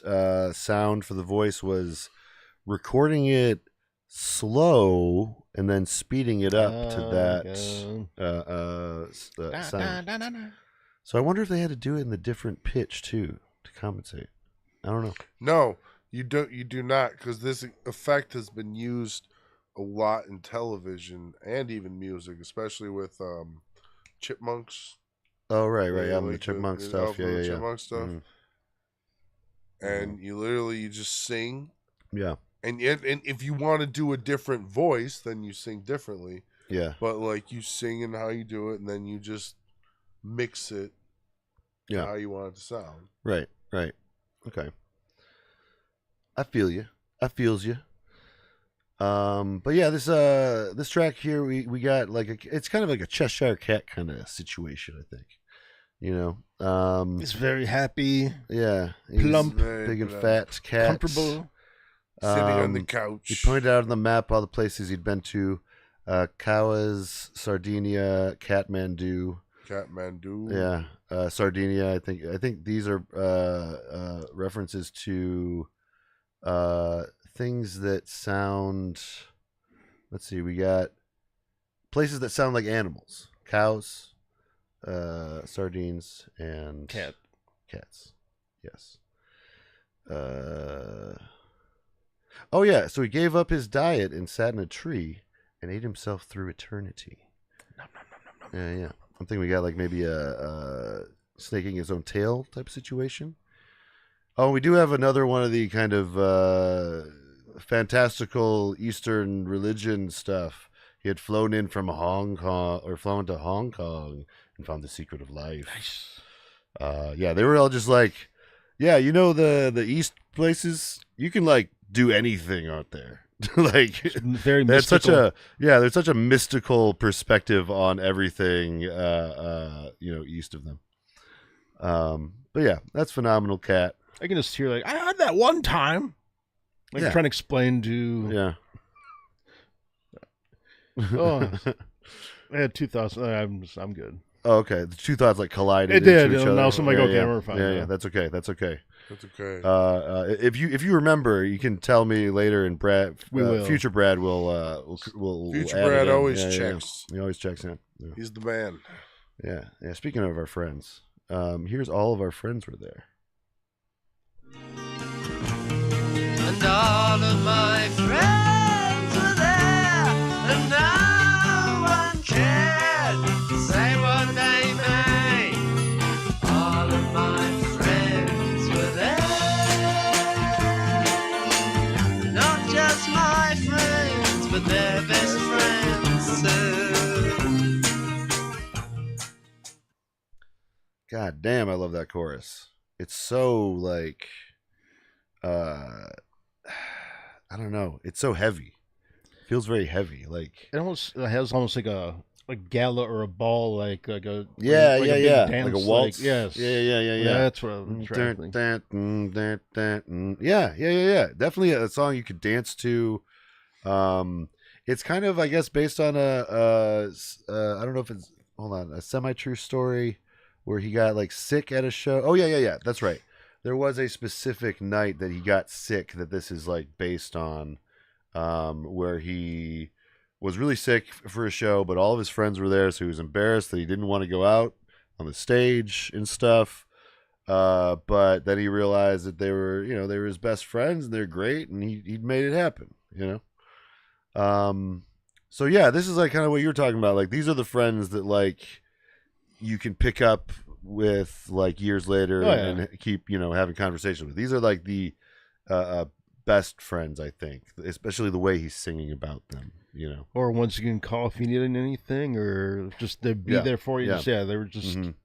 sound for the voice was recording it slow and then speeding it up to that sound. So I wonder if they had to do it in the different pitch too to compensate. I don't know. No, you do not, because this effect has been used a lot in television and even music, especially with chipmunks. Oh right, Yeah, the like chipmunk the stuff. Alpha Yeah. Chipmunk stuff. And you just sing. Yeah. And if you want to do a different voice, then you sing differently. Yeah. But like you sing and how you do it, and then you just mix it. Yeah. How you want it to sound. Right. Okay. I feel you. I feels you. But yeah, this track here we got like it's kind of like a Cheshire Cat kind of situation, I think. You know, He's very happy, yeah, he's plump, big and fat, cats. comfortable. Sitting on the He couch. pointed out on the map all the places he'd been to: Cowes, Sardinia, Kathmandu. Kathmandu. Yeah, Sardinia. I think these are references to things that sound. Let's see. We got places that sound like animals: cows, sardines, and cats. Yes. Oh yeah. So he gave up his diet and sat in a tree and ate himself through eternity. Yeah. I'm thinking we got like maybe a snaking his own tail type of situation. Oh, we do have another one of the kind of fantastical Eastern religion stuff. He had flown in from Hong Kong, or flown to Hong Kong, and found the secret of life. Nice. Yeah, they were all just like, yeah, you know the East places, you can like do anything out there. Like Very that's mystical. there's such a mystical perspective on everything east of them. But yeah, that's phenomenal, Cat. I can just hear like, I had that one time. Like Yeah. trying to explain to. Yeah. Oh, I had 2,000. I'm good. Oh, okay. The two thoughts like collided. It did, into each and other. now so I'm like, Yeah, okay, yeah. we're fine, Yeah, yeah. yeah. That's okay. That's okay. That's okay. If you remember, you can tell me later, and Brad, We will. future Brad will Future add it Brad in. always Yeah, yeah, checks. yeah. He always checks in. Yeah. He's the man. Yeah. Speaking of our friends, here's all of our friends were there. And all of my friends were there, and no one cared. Say what they may. All of my friends were there. Not just my friends, but their best friends too. God damn, I love that chorus. It's so like, I don't know. It's so heavy. Feels very heavy. Like It has almost like a gala or a ball, like a yeah, like yeah, a big yeah. dance, Like a waltz. yes, Yeah. That's what I'm trying to think. Yeah. Definitely a song you could dance to. It's kind of, I guess, based on I don't know if it's a semi-true story where he got like sick at a show. Oh yeah. That's right. There was a specific night that he got sick that this is like based on, where he was really sick for a show, but all of his friends were there, so he was embarrassed that he didn't want to go out on the stage and stuff. But then he realized that they were his best friends and they're great, and he'd made it happen, So yeah, this is like kind of what you're talking about. Like these are the friends that like you can pick up with like years later and keep having conversations with. These are like the best friends, I think, especially the way he's singing about them. Or once you can call if you need anything, or just they'd be there for you. Yeah. They were just man,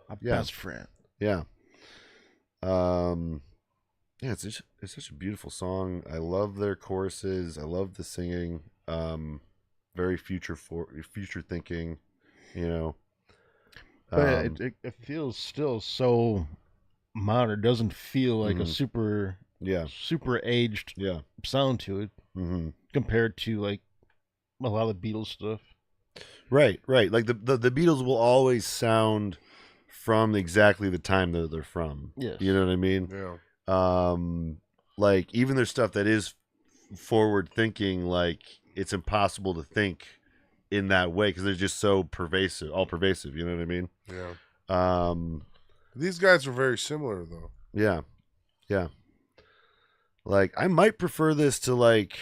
a best friend. Yeah. It's such a beautiful song. I love their choruses. I love the singing. Very future thinking. But it feels still so modern. It doesn't feel like a super aged sound to it compared to like a lot of the Beatles stuff. Right. Like the Beatles will always sound from exactly the time that they're from. Yes. You know what I mean? Yeah. Like even their stuff that is forward thinking, like it's impossible to think in that way because they're just so all pervasive. You know what I mean? Yeah. These guys are very similar though. Yeah. Like I might prefer this to like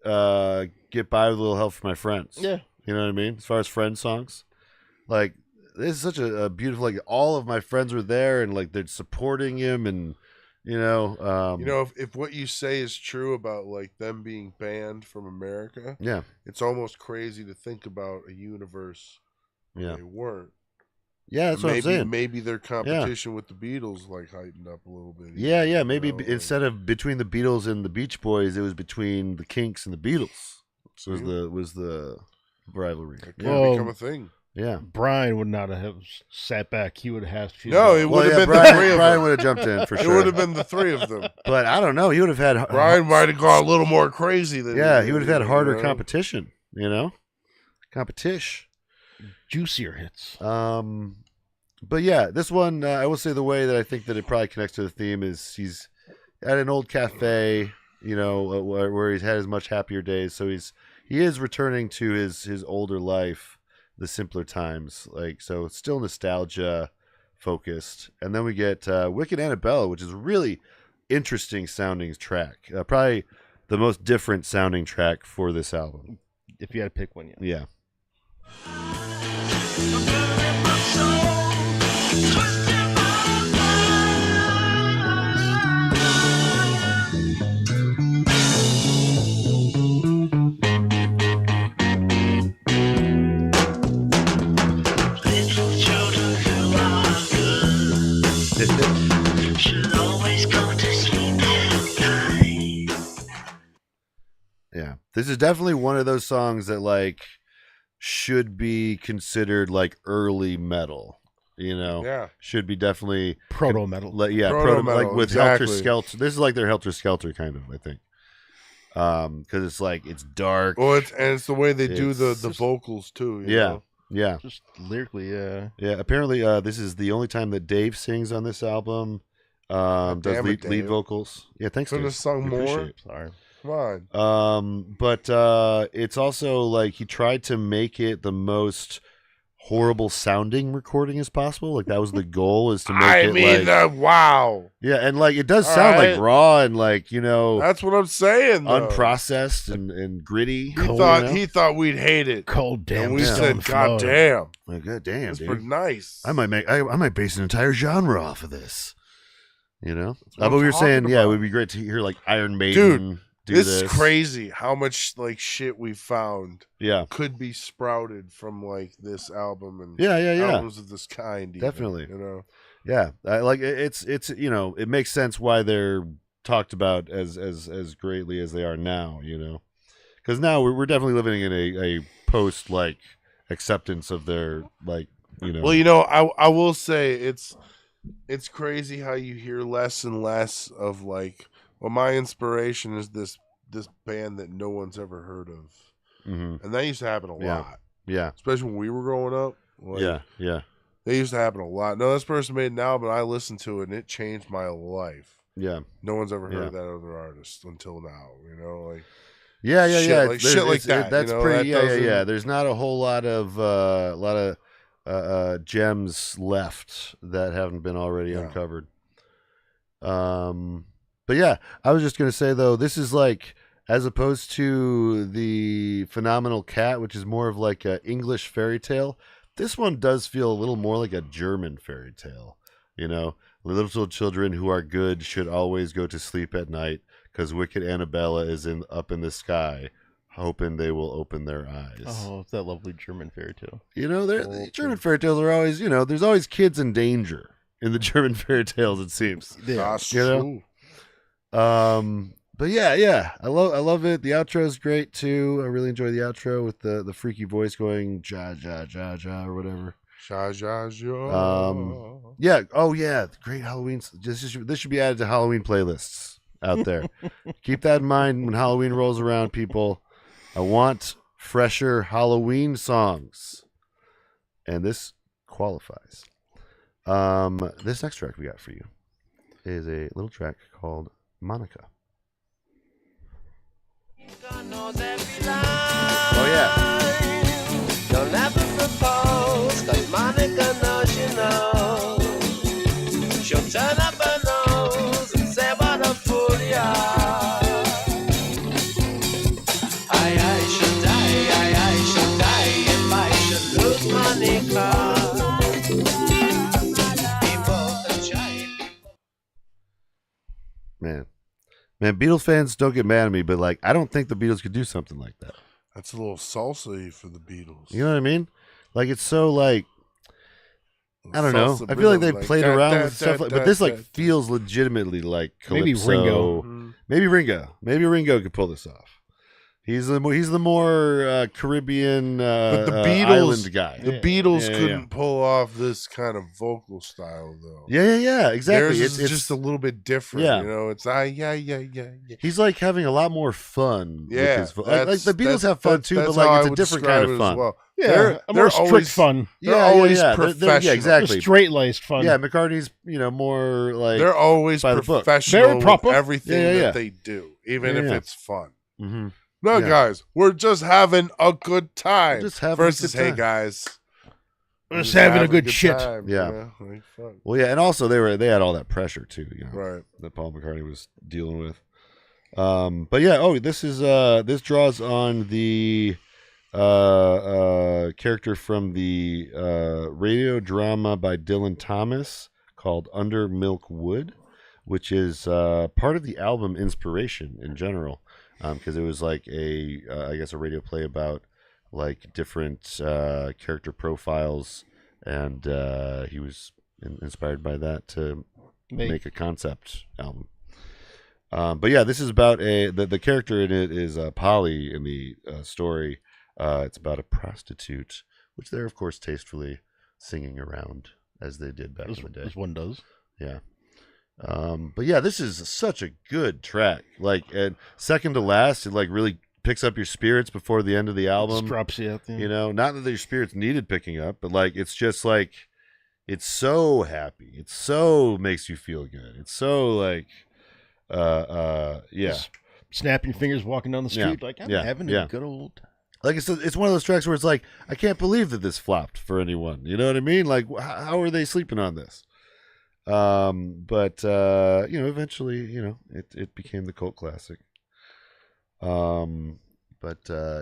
Get By With a Little Help From My Friends. Yeah. You know what I mean? As far as friend songs, like this is such a beautiful. Like all of my friends were there and like they're supporting him, and if what you say is true about like them being banned from America, yeah, it's almost crazy to think about a universe where they weren't. Yeah, that's what I'm saying. Maybe their competition with the Beatles like heightened up a little bit. Yeah. Maybe instead of between the Beatles and the Beach Boys, it was between the Kinks and the Beatles. Was the rivalry? It can become a thing. Yeah. Brian would not have sat back. He would have had. No, it would have been Brian, the three of Brian them. would have jumped in for It sure. would have been the three of them. But I don't know. He would have had. Brian might have gone a little more crazy than. He would have had harder you know? competition. Competition. juicier hits. But yeah, this one I will say the way that I think that it probably connects to the theme is he's at an old cafe, where he's had his much happier days. So he is returning to his older life, the simpler times. So it's still nostalgia focused. And then we get Wicked Annabella, which is a really interesting sounding track. Probably the most different sounding track for this album. If you had to pick one, Yeah. Yeah, this is definitely one of those songs that should be considered early metal. Yeah. Should be definitely proto metal. Proto-metal, with exactly. Helter Skelter. This is like their Helter Skelter kind of, I think, because it's dark. Well, it's the way they do the It's- vocals too. you Yeah, know? yeah, Just lyrically, yeah. yeah. Apparently, this is the only time that Dave sings on this album. Does damn it, lead Dave. vocals. Yeah, thanks. Couldn't Dave. have sung We more? appreciate it. Sorry. Come on. But it's also he tried to make it the most horrible sounding recording as possible. That was the goal, is to make wow. yeah, and it does All sound right. raw and That's what I'm saying. Though. unprocessed and gritty. He thought we'd hate it, Cold damn. and we stone said, "God flood. damn, God damn, that's dude. pretty nice." I might base an entire genre off of this. what But I'm we were saying, talking yeah, it about. would be great to hear Iron Maiden do It's this. crazy how much shit we found Yeah, could be sprouted from this album and yeah. albums of this kind. even, Definitely. Yeah. Yeah, it's it makes sense why they're talked about as greatly as they are now. Because now we're definitely living in a post acceptance of their Well, I will say it's crazy how you hear less and less of my inspiration is this band that no one's ever heard of, Mhm. and that used to happen a Yeah. lot, Yeah, especially when we were growing up. yeah. They used to happen a lot. No, this person made an album, I listened to it, and it changed my life. Yeah, No one's ever heard Yeah. of that other artist until now. yeah. Shit like that, That's you know, pretty. that Yeah. doesn't- There's not a whole lot of gems left that haven't been already Yeah. uncovered. But yeah, I was just gonna say though, this is as opposed to the Phenomenal Cat, which is more of a English fairy tale. This one does feel a little more like a German fairy tale. Little children who are good should always go to sleep at night, because Wicked Annabella is up in the sky, hoping they will open their eyes. Oh, it's that lovely German fairy tale. The German fairy tales are always, there's always kids in danger in the German fairy tales, it seems. That's You know? true. But yeah, I love it. The outro is great too. I really enjoy the outro with the freaky voice going ja ja ja ja or whatever. Sha, sha, sha. Yeah. Oh yeah. Great Halloween. This should be added to Halloween playlists out there. Keep that in mind when Halloween rolls around, people. I want fresher Halloween songs, and this qualifies. This next track we got for you is a little track called Monica. Oh yeah. Don't ever propose, 'cause Monica knows you know. She'll turn up her nose and say what a fool you are. I should die if I should lose Monica. People can try. Man, Beatles fans don't get mad at me, but I don't think the Beatles could do something like that. That's a little salsa for the Beatles. You know what I mean? It's so I don't know. I feel like they played around with stuff but this feels legitimately like Maybe Calypso. Ringo. Mhm. Maybe Ringo could pull this off. He's the more Caribbean But the Beatles- island guy. The Beatles Yeah, yeah, couldn't pull off this kind of vocal style, though. Yeah, exactly. Theirs is just a little bit different. Yeah. You know, it's yeah. He's like having a lot more fun. Yeah, with his like the Beatles have fun too, but that's like how it's I a would different kind describe of it as fun. well. Yeah, They're a more strict always fun. They're always professional. Yeah, exactly. Straight laced fun. Yeah, McCartney's more like They're always by the book. professional Very proper. with everything Yeah. that they do, even if Yeah. it's fun. Mhm. No, Yeah. guys, we're just having a good time. Just having a versus, good time. hey guys, We're just having a good shit. time, Yeah. you know? Like, fuck. Well, yeah, and also they had all that pressure too, Right. that Paul McCartney was dealing with. But yeah, this draws on the character from the radio drama by Dylan Thomas called Under Milk Wood, which is part of the album Inspiration in general, because it was like I guess a radio play about like different character profiles, and he was inspired by that to make a concept album. But yeah, this is about the character in it is Polly in the story. It's about a prostitute, which they're of course tastefully singing around as they did back in the day. This one does. Yeah. But yeah, this is such a good track. Like, and second to last, it like really picks up your spirits before the end of the album. Just drops you at the end. You know, not that your spirits needed picking up, but like it's just like it's so happy. It so makes you feel good. It's so like yeah. Just snapping your fingers walking down the street like I'm having a good old time. Like it's one of those tracks where it's like I can't believe that this flopped for anyone. You know what I mean? Like how are they sleeping on this? But eventually, it became the cult classic.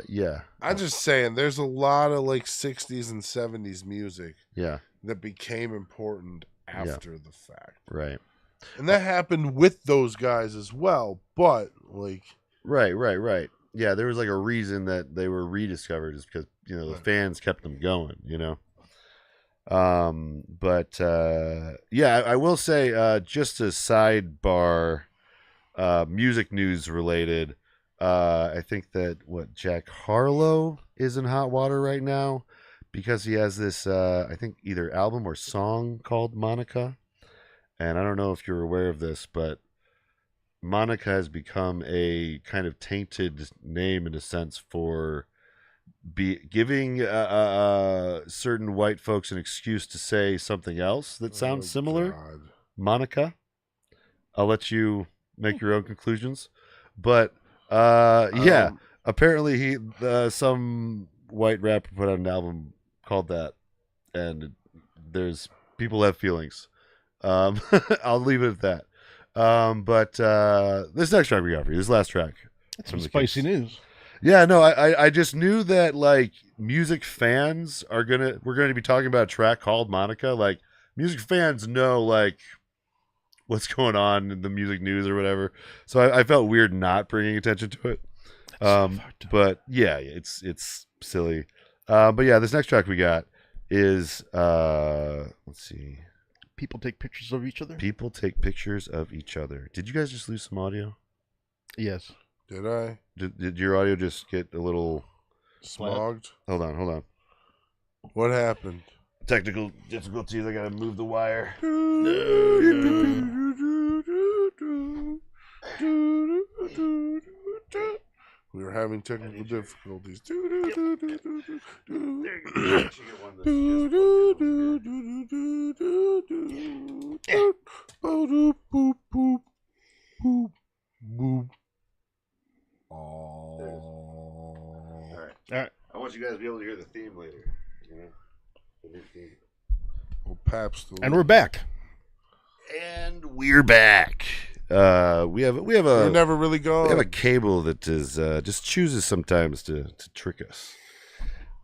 Yeah. I'm just saying, there's a lot of like 60s and 70s music Yeah. that became important after the fact. Right. And that happened with those guys as well, but like Right. Yeah, there was like a reason that they were rediscovered is because, the fans kept them going, I will say, just a sidebar, music news related, I think that Jack Harlow is in hot water right now because he has this, I think either album or song called Monica. And I don't know if you're aware of this, but Monica has become a kind of tainted name in a sense for giving certain white folks an excuse to say something else that sounds similar. God. Monica. I'll let you make your own conclusions. But apparently some white rapper put out an album called that, and there's people have feelings. I'll leave it at that. But this next track we got for you, this last track. That's some spicy news. Yeah, no, I just knew that like music fans we're gonna be talking about a track called Monica. Like music fans know like what's going on in the music news or whatever. So I felt weird not bringing attention to it. But yeah, it's silly. But yeah, this next track we got is let's see. People take pictures of each other? People take pictures of each other. Did you guys just lose some audio? Yes. Did I? Did your audio just get a little Smogged? Hold on. What happened? Technical difficulties. I gotta move the wire. We were having technical difficulties. All right. I want you guys to be able to hear the theme later. The new theme. Well, Pabst. And we're back. And we're back. We have We're never really going. We have a cable that is just chooses sometimes to trick us.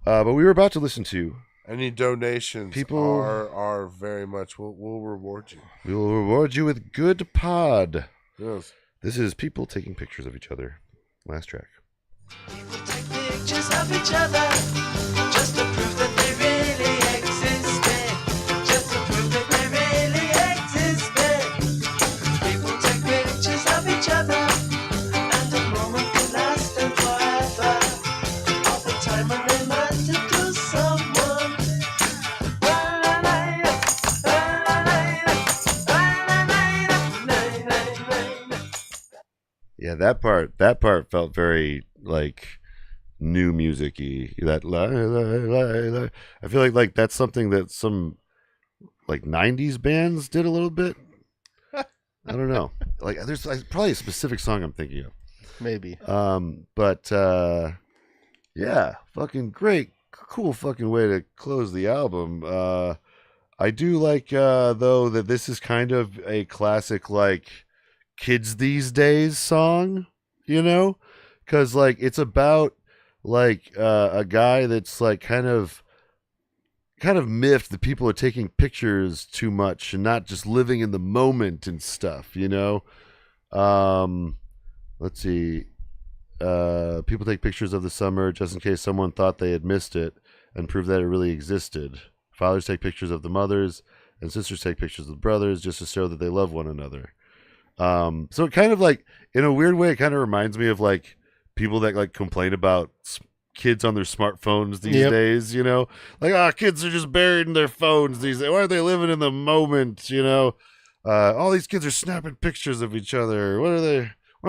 But we were about to listen to Any donations People- are very much. We'll reward you. We will reward you with good pod. Yes. This is people taking pictures of each other. Last track. People take pictures of each other just to prove that they really existed. Just to prove that they really existed. People take pictures of each other, and a moment can last them forever. that part felt very like new music-y. That I feel like that's something that some like 90s bands did a little bit. I don't know. Like there's probably a specific song I'm thinking of. Maybe. But yeah, fucking great, cool fucking way to close the album. I do like though that this is kind of a classic like kids these days song, you know, because like it's about like a guy that's like kind of miffed that people are taking pictures too much and not just living in the moment and stuff, you know. Let's see. People take pictures of the summer just in case someone thought they had missed it and prove that it really existed. Fathers take pictures of the mothers, and sisters take pictures of the brothers just to show that they love one another. So it kind of like, in a weird way, it kind of reminds me of like people that like complain about kids on their smartphones these days, you know, like, kids are just buried in their phones these days. Why aren't they living in the moment? You know, all these kids are snapping pictures of each other. Why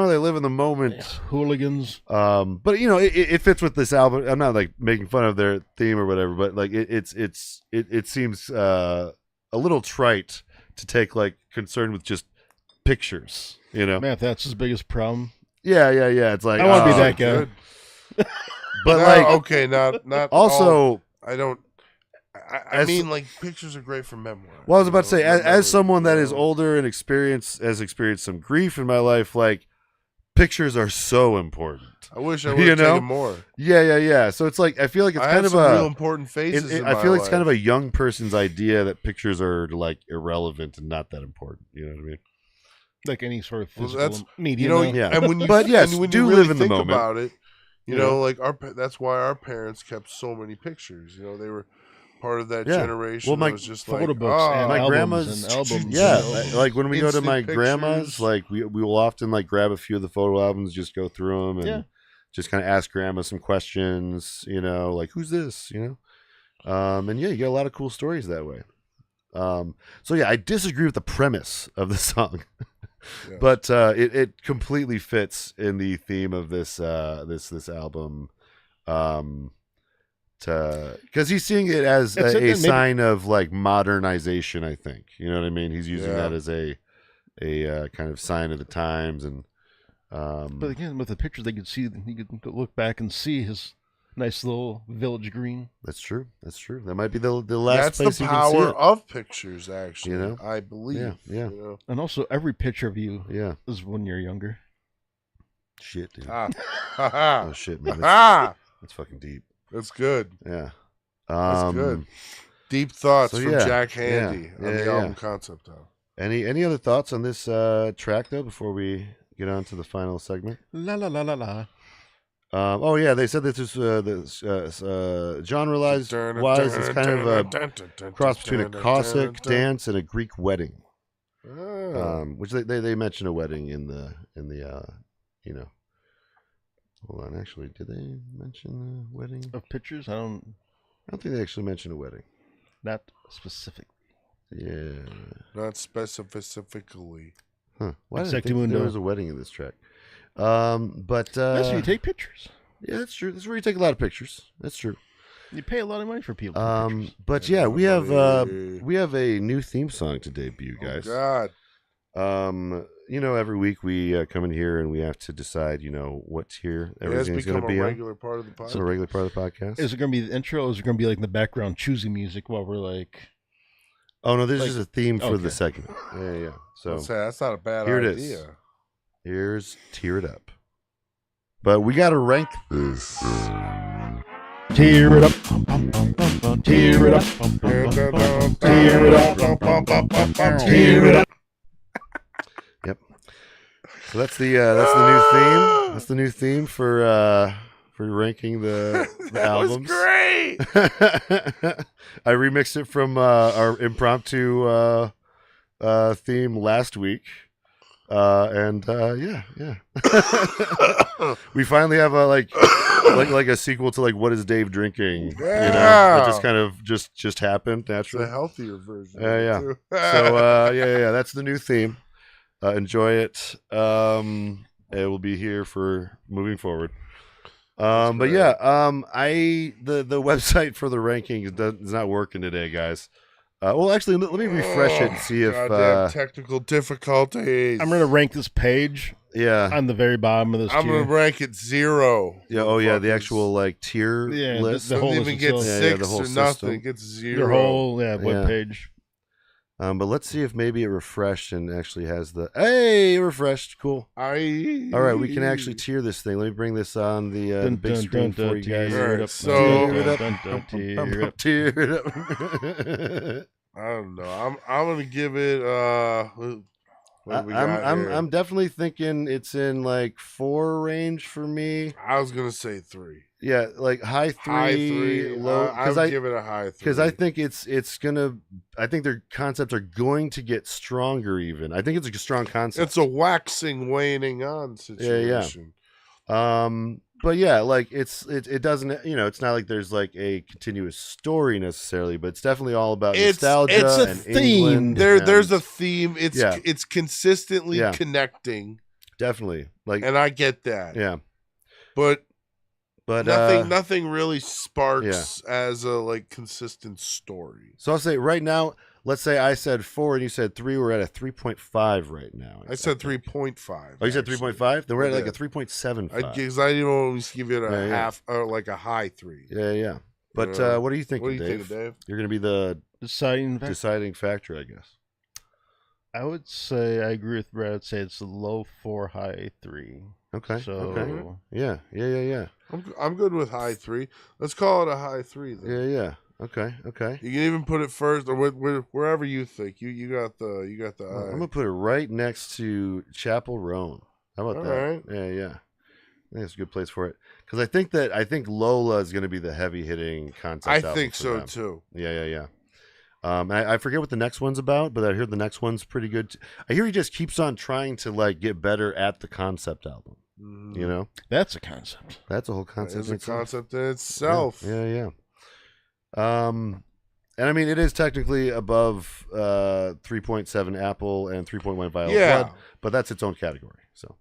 don't they live in the moment? Yeah, hooligans. But you know, it fits with this album. I'm not like making fun of their theme or whatever, but like it seems a little trite to take like concern with just pictures, you know. Man, if that's his biggest problem. Yeah. It's like I want to be that guy. But No, like, okay, not also, all, I don't. I mean, like pictures are great for memoir. well, I was about to say, as Memory, someone that you is know? older and has experienced some grief in my life, like pictures are so important. I wish I would you have know? taken more. Yeah. So it's like I feel like it's I kind have of some a real important phases. in I my feel like it's kind of life. a young person's idea that pictures are like irrelevant and not that important. You know what I mean? Like any sort of Well, physical that's- media. you know, now. Yeah. and when you, But yes, and when do you really live in the think moment. about it, you You know, know? like that's why our parents kept so many pictures. You know, they were part of that Yeah. generation. Well, my that was just photo like, books and my albums grandma's and albums. Yeah, you know. like when we go to Instant my pictures. grandma's, like we will often like grab a few of the photo albums, just go through them, and Yeah. just kind of ask grandma some questions. You know, like who's this? You know, and yeah, you get a lot of cool stories that way. So yeah, I disagree with the premise of the song, Yeah. but it completely fits in the theme of this album. Because he's seeing it as That's it, a maybe- sign of like modernization. I think you know what I mean. He's using Yeah. that as a kind of sign of the times, and But again, with the pictures, they could see. You could look back and see his nice little village green. that's true. That might be the last that's place the you can see power it. of pictures. Actually, You know? I believe. Yeah. You know? And also, every picture of you Yeah. is when you're younger. Shit, dude. Ah, Oh shit, man. That's fucking deep. that's good. Yeah. That's good. Deep thoughts so from yeah, Jack Handy on the yeah. album concept album. Any other thoughts on this track though before we get on to the final segment? La la la la la. Oh yeah, they said this genre-wise it's kind of a cross between a Cossack dance and a Greek wedding. Ah. Which they mention a wedding in the you know. Hold on, actually, did they mention a wedding? Of pictures, I don't. I don't think they actually mentioned a wedding. Not specific. Yeah. Not specifically. Huh. Why did I Exactly think there mundo. was a wedding in this track? But Yes, you take pictures. yeah, that's true. That's where you take a lot of pictures. That's true. You pay a lot of money for people. To take pictures. But yeah, we have a new theme song to debut, guys. Oh, God. You know, every week we come in here and we have to decide, you know, what tier It has everything's going become to a be on. regular part of the podcast. So a regular part of the podcast. Is it going to be the intro, or is it going to be like in the background choosing music while we're like? Oh no, this like- is a theme for the okay. segment. Yeah. So Let's say that's not a bad here idea. it is. Here's Tear It Up. But we got to rank this. Tear it up, tear it up, tear it up, tear it up. Yep. So that's the new theme. That's the new theme for ranking the That albums. was great. I remixed it from our impromptu theme last week. And yeah. We finally have a like a sequel to like What Is Dave Drinking? You know, that just kind of just happened It's a naturally. healthier version. Yeah. Too. So yeah, that's the new theme. Enjoy it. It will be here for moving forward. That's But great. yeah, the website for the rankings is not working today, guys. Well, actually, let me refresh it and see if Goddamn technical difficulties. I'm going to rank this page yeah. on the very bottom of this I'm tier. gonna rank it 0. Yeah, oh yeah, the Motherfuckers. actual like tier Yeah, list. the whole Doesn't even list get itself. Yeah, 6 the whole or nothing. system. It gets 0. Their whole Yeah. web page. But let's see if maybe it refreshed and actually has the hey, it refreshed. Cool. All right, we can actually tier this thing. Let me bring this on the big screen for you guys. All right, so- Tear it up. I don't know. I'm gonna give it. What do we got here? I'm definitely thinking it's in like 4 range for me. I was gonna say 3. Yeah, like high 3, High 3. low. I would give it a high 3 Because I think it's gonna. I think their concepts are going to get stronger. Even I think it's a strong concept. it's a waxing, waning on situation. But yeah, like it doesn't. It's not like there's like a continuous story necessarily, but it's definitely all about nostalgia. it's a and theme. England There's and- a theme. It's Yeah. it's consistently Yeah. connecting, definitely like and I get that. yeah, But but nothing really sparks as a like consistent story. So I'll say right now, let's say I said 4 and you said 3. We're at a 3.5 right now. I said 3.5. Oh, you said actually. 3.5? Then we're at like Yeah. a 3.75. Because I didn't always give it a Yeah, yeah. half or like a high 3. Yeah. But what do you think, What do you Dave? think, Dave? You're going to be the Deciding factor. deciding factor, I guess. I would say I agree with Brad. I'd say it's a low 4, high 3. Okay. So Okay. Yeah. I'm good with high 3. Let's call it a high 3 then. Yeah. Okay. You can even put it first or wherever you think. You got the I'm gonna put it right next to Chapel Roan. How about All that? right. Yeah. I think it's a good place for it because I think Lola is gonna be the heavy hitting concept. I album think for so them. too. Yeah. I forget what the next one's about, but I heard the next one's pretty good. I hear he just keeps on trying to like get better at the concept album. Mhm. You know, that's a concept. that's a whole That concept. is in a itself. concept in itself. Yeah. And I mean, it is technically above 3.7 Apple and 3.1 Violet Yeah. Blood, but that's its own category. So,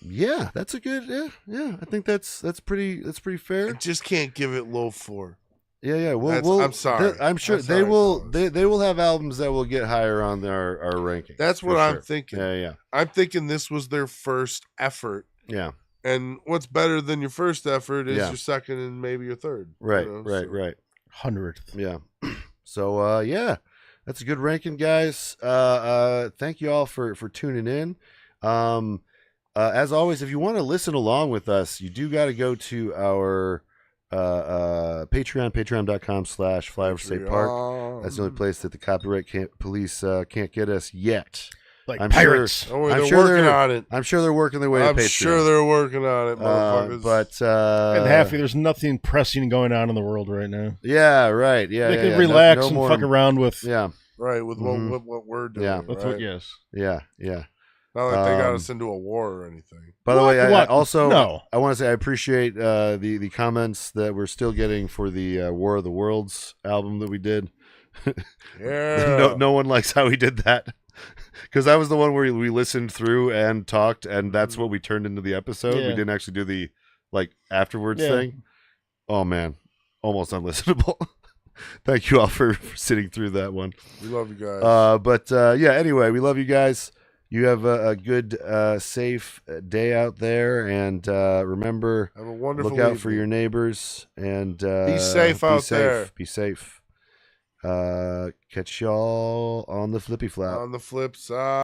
yeah, that's a good. Yeah. I think that's pretty I fair. just can't give it low 4. Yeah. I'm sorry. I'm sure I'm they sorry, will. fellas. They will have albums that will get higher on our ranking. That's for what I'm sure. thinking. Yeah. I'm thinking this was their first effort. Yeah. And what's better than your first effort is Yeah. your second and maybe your third. Right. you know, so- Right. 100th. Yeah. So yeah, that's a good ranking, guys. Thank you all for tuning in. As always, if you want to listen along with us, you do got to go to our Patreon, patreon.com/flyoverstate-park. That's the only place that the copyright police can't get us yet. Like I'm pirates. Don't worry, I'm they're sure working they're- on it. I'm sure they're working their way to I'm Patreon. sure they're working on it, motherfuckers. But and Happy, there's nothing pressing going on in the world right now. yeah, right. Yeah, they yeah, can yeah. relax No and more- fuck around with. Yeah, right, with Mhm. what we're doing. Yeah. With right? what? Yes. yeah. Not like they got Um, us into a war or anything. By the way, I What? also No. I want to say I appreciate the comments that we're still getting for the War of the Worlds album that we did. Yeah. no one likes how we did that because that was the one where we listened through and talked, and that's what we turned into the episode. Yeah. We didn't actually do the afterwards Yeah. thing. Oh man, almost unlistenable. Thank you all for sitting through that one. We love you guys. But yeah, anyway, we love you guys. You have a good, safe day out there, and remember, Have a wonderful look out for evening. your neighbors, and Be safe out there. Be safe. Catch y'all on the flippy flap. On the flip side.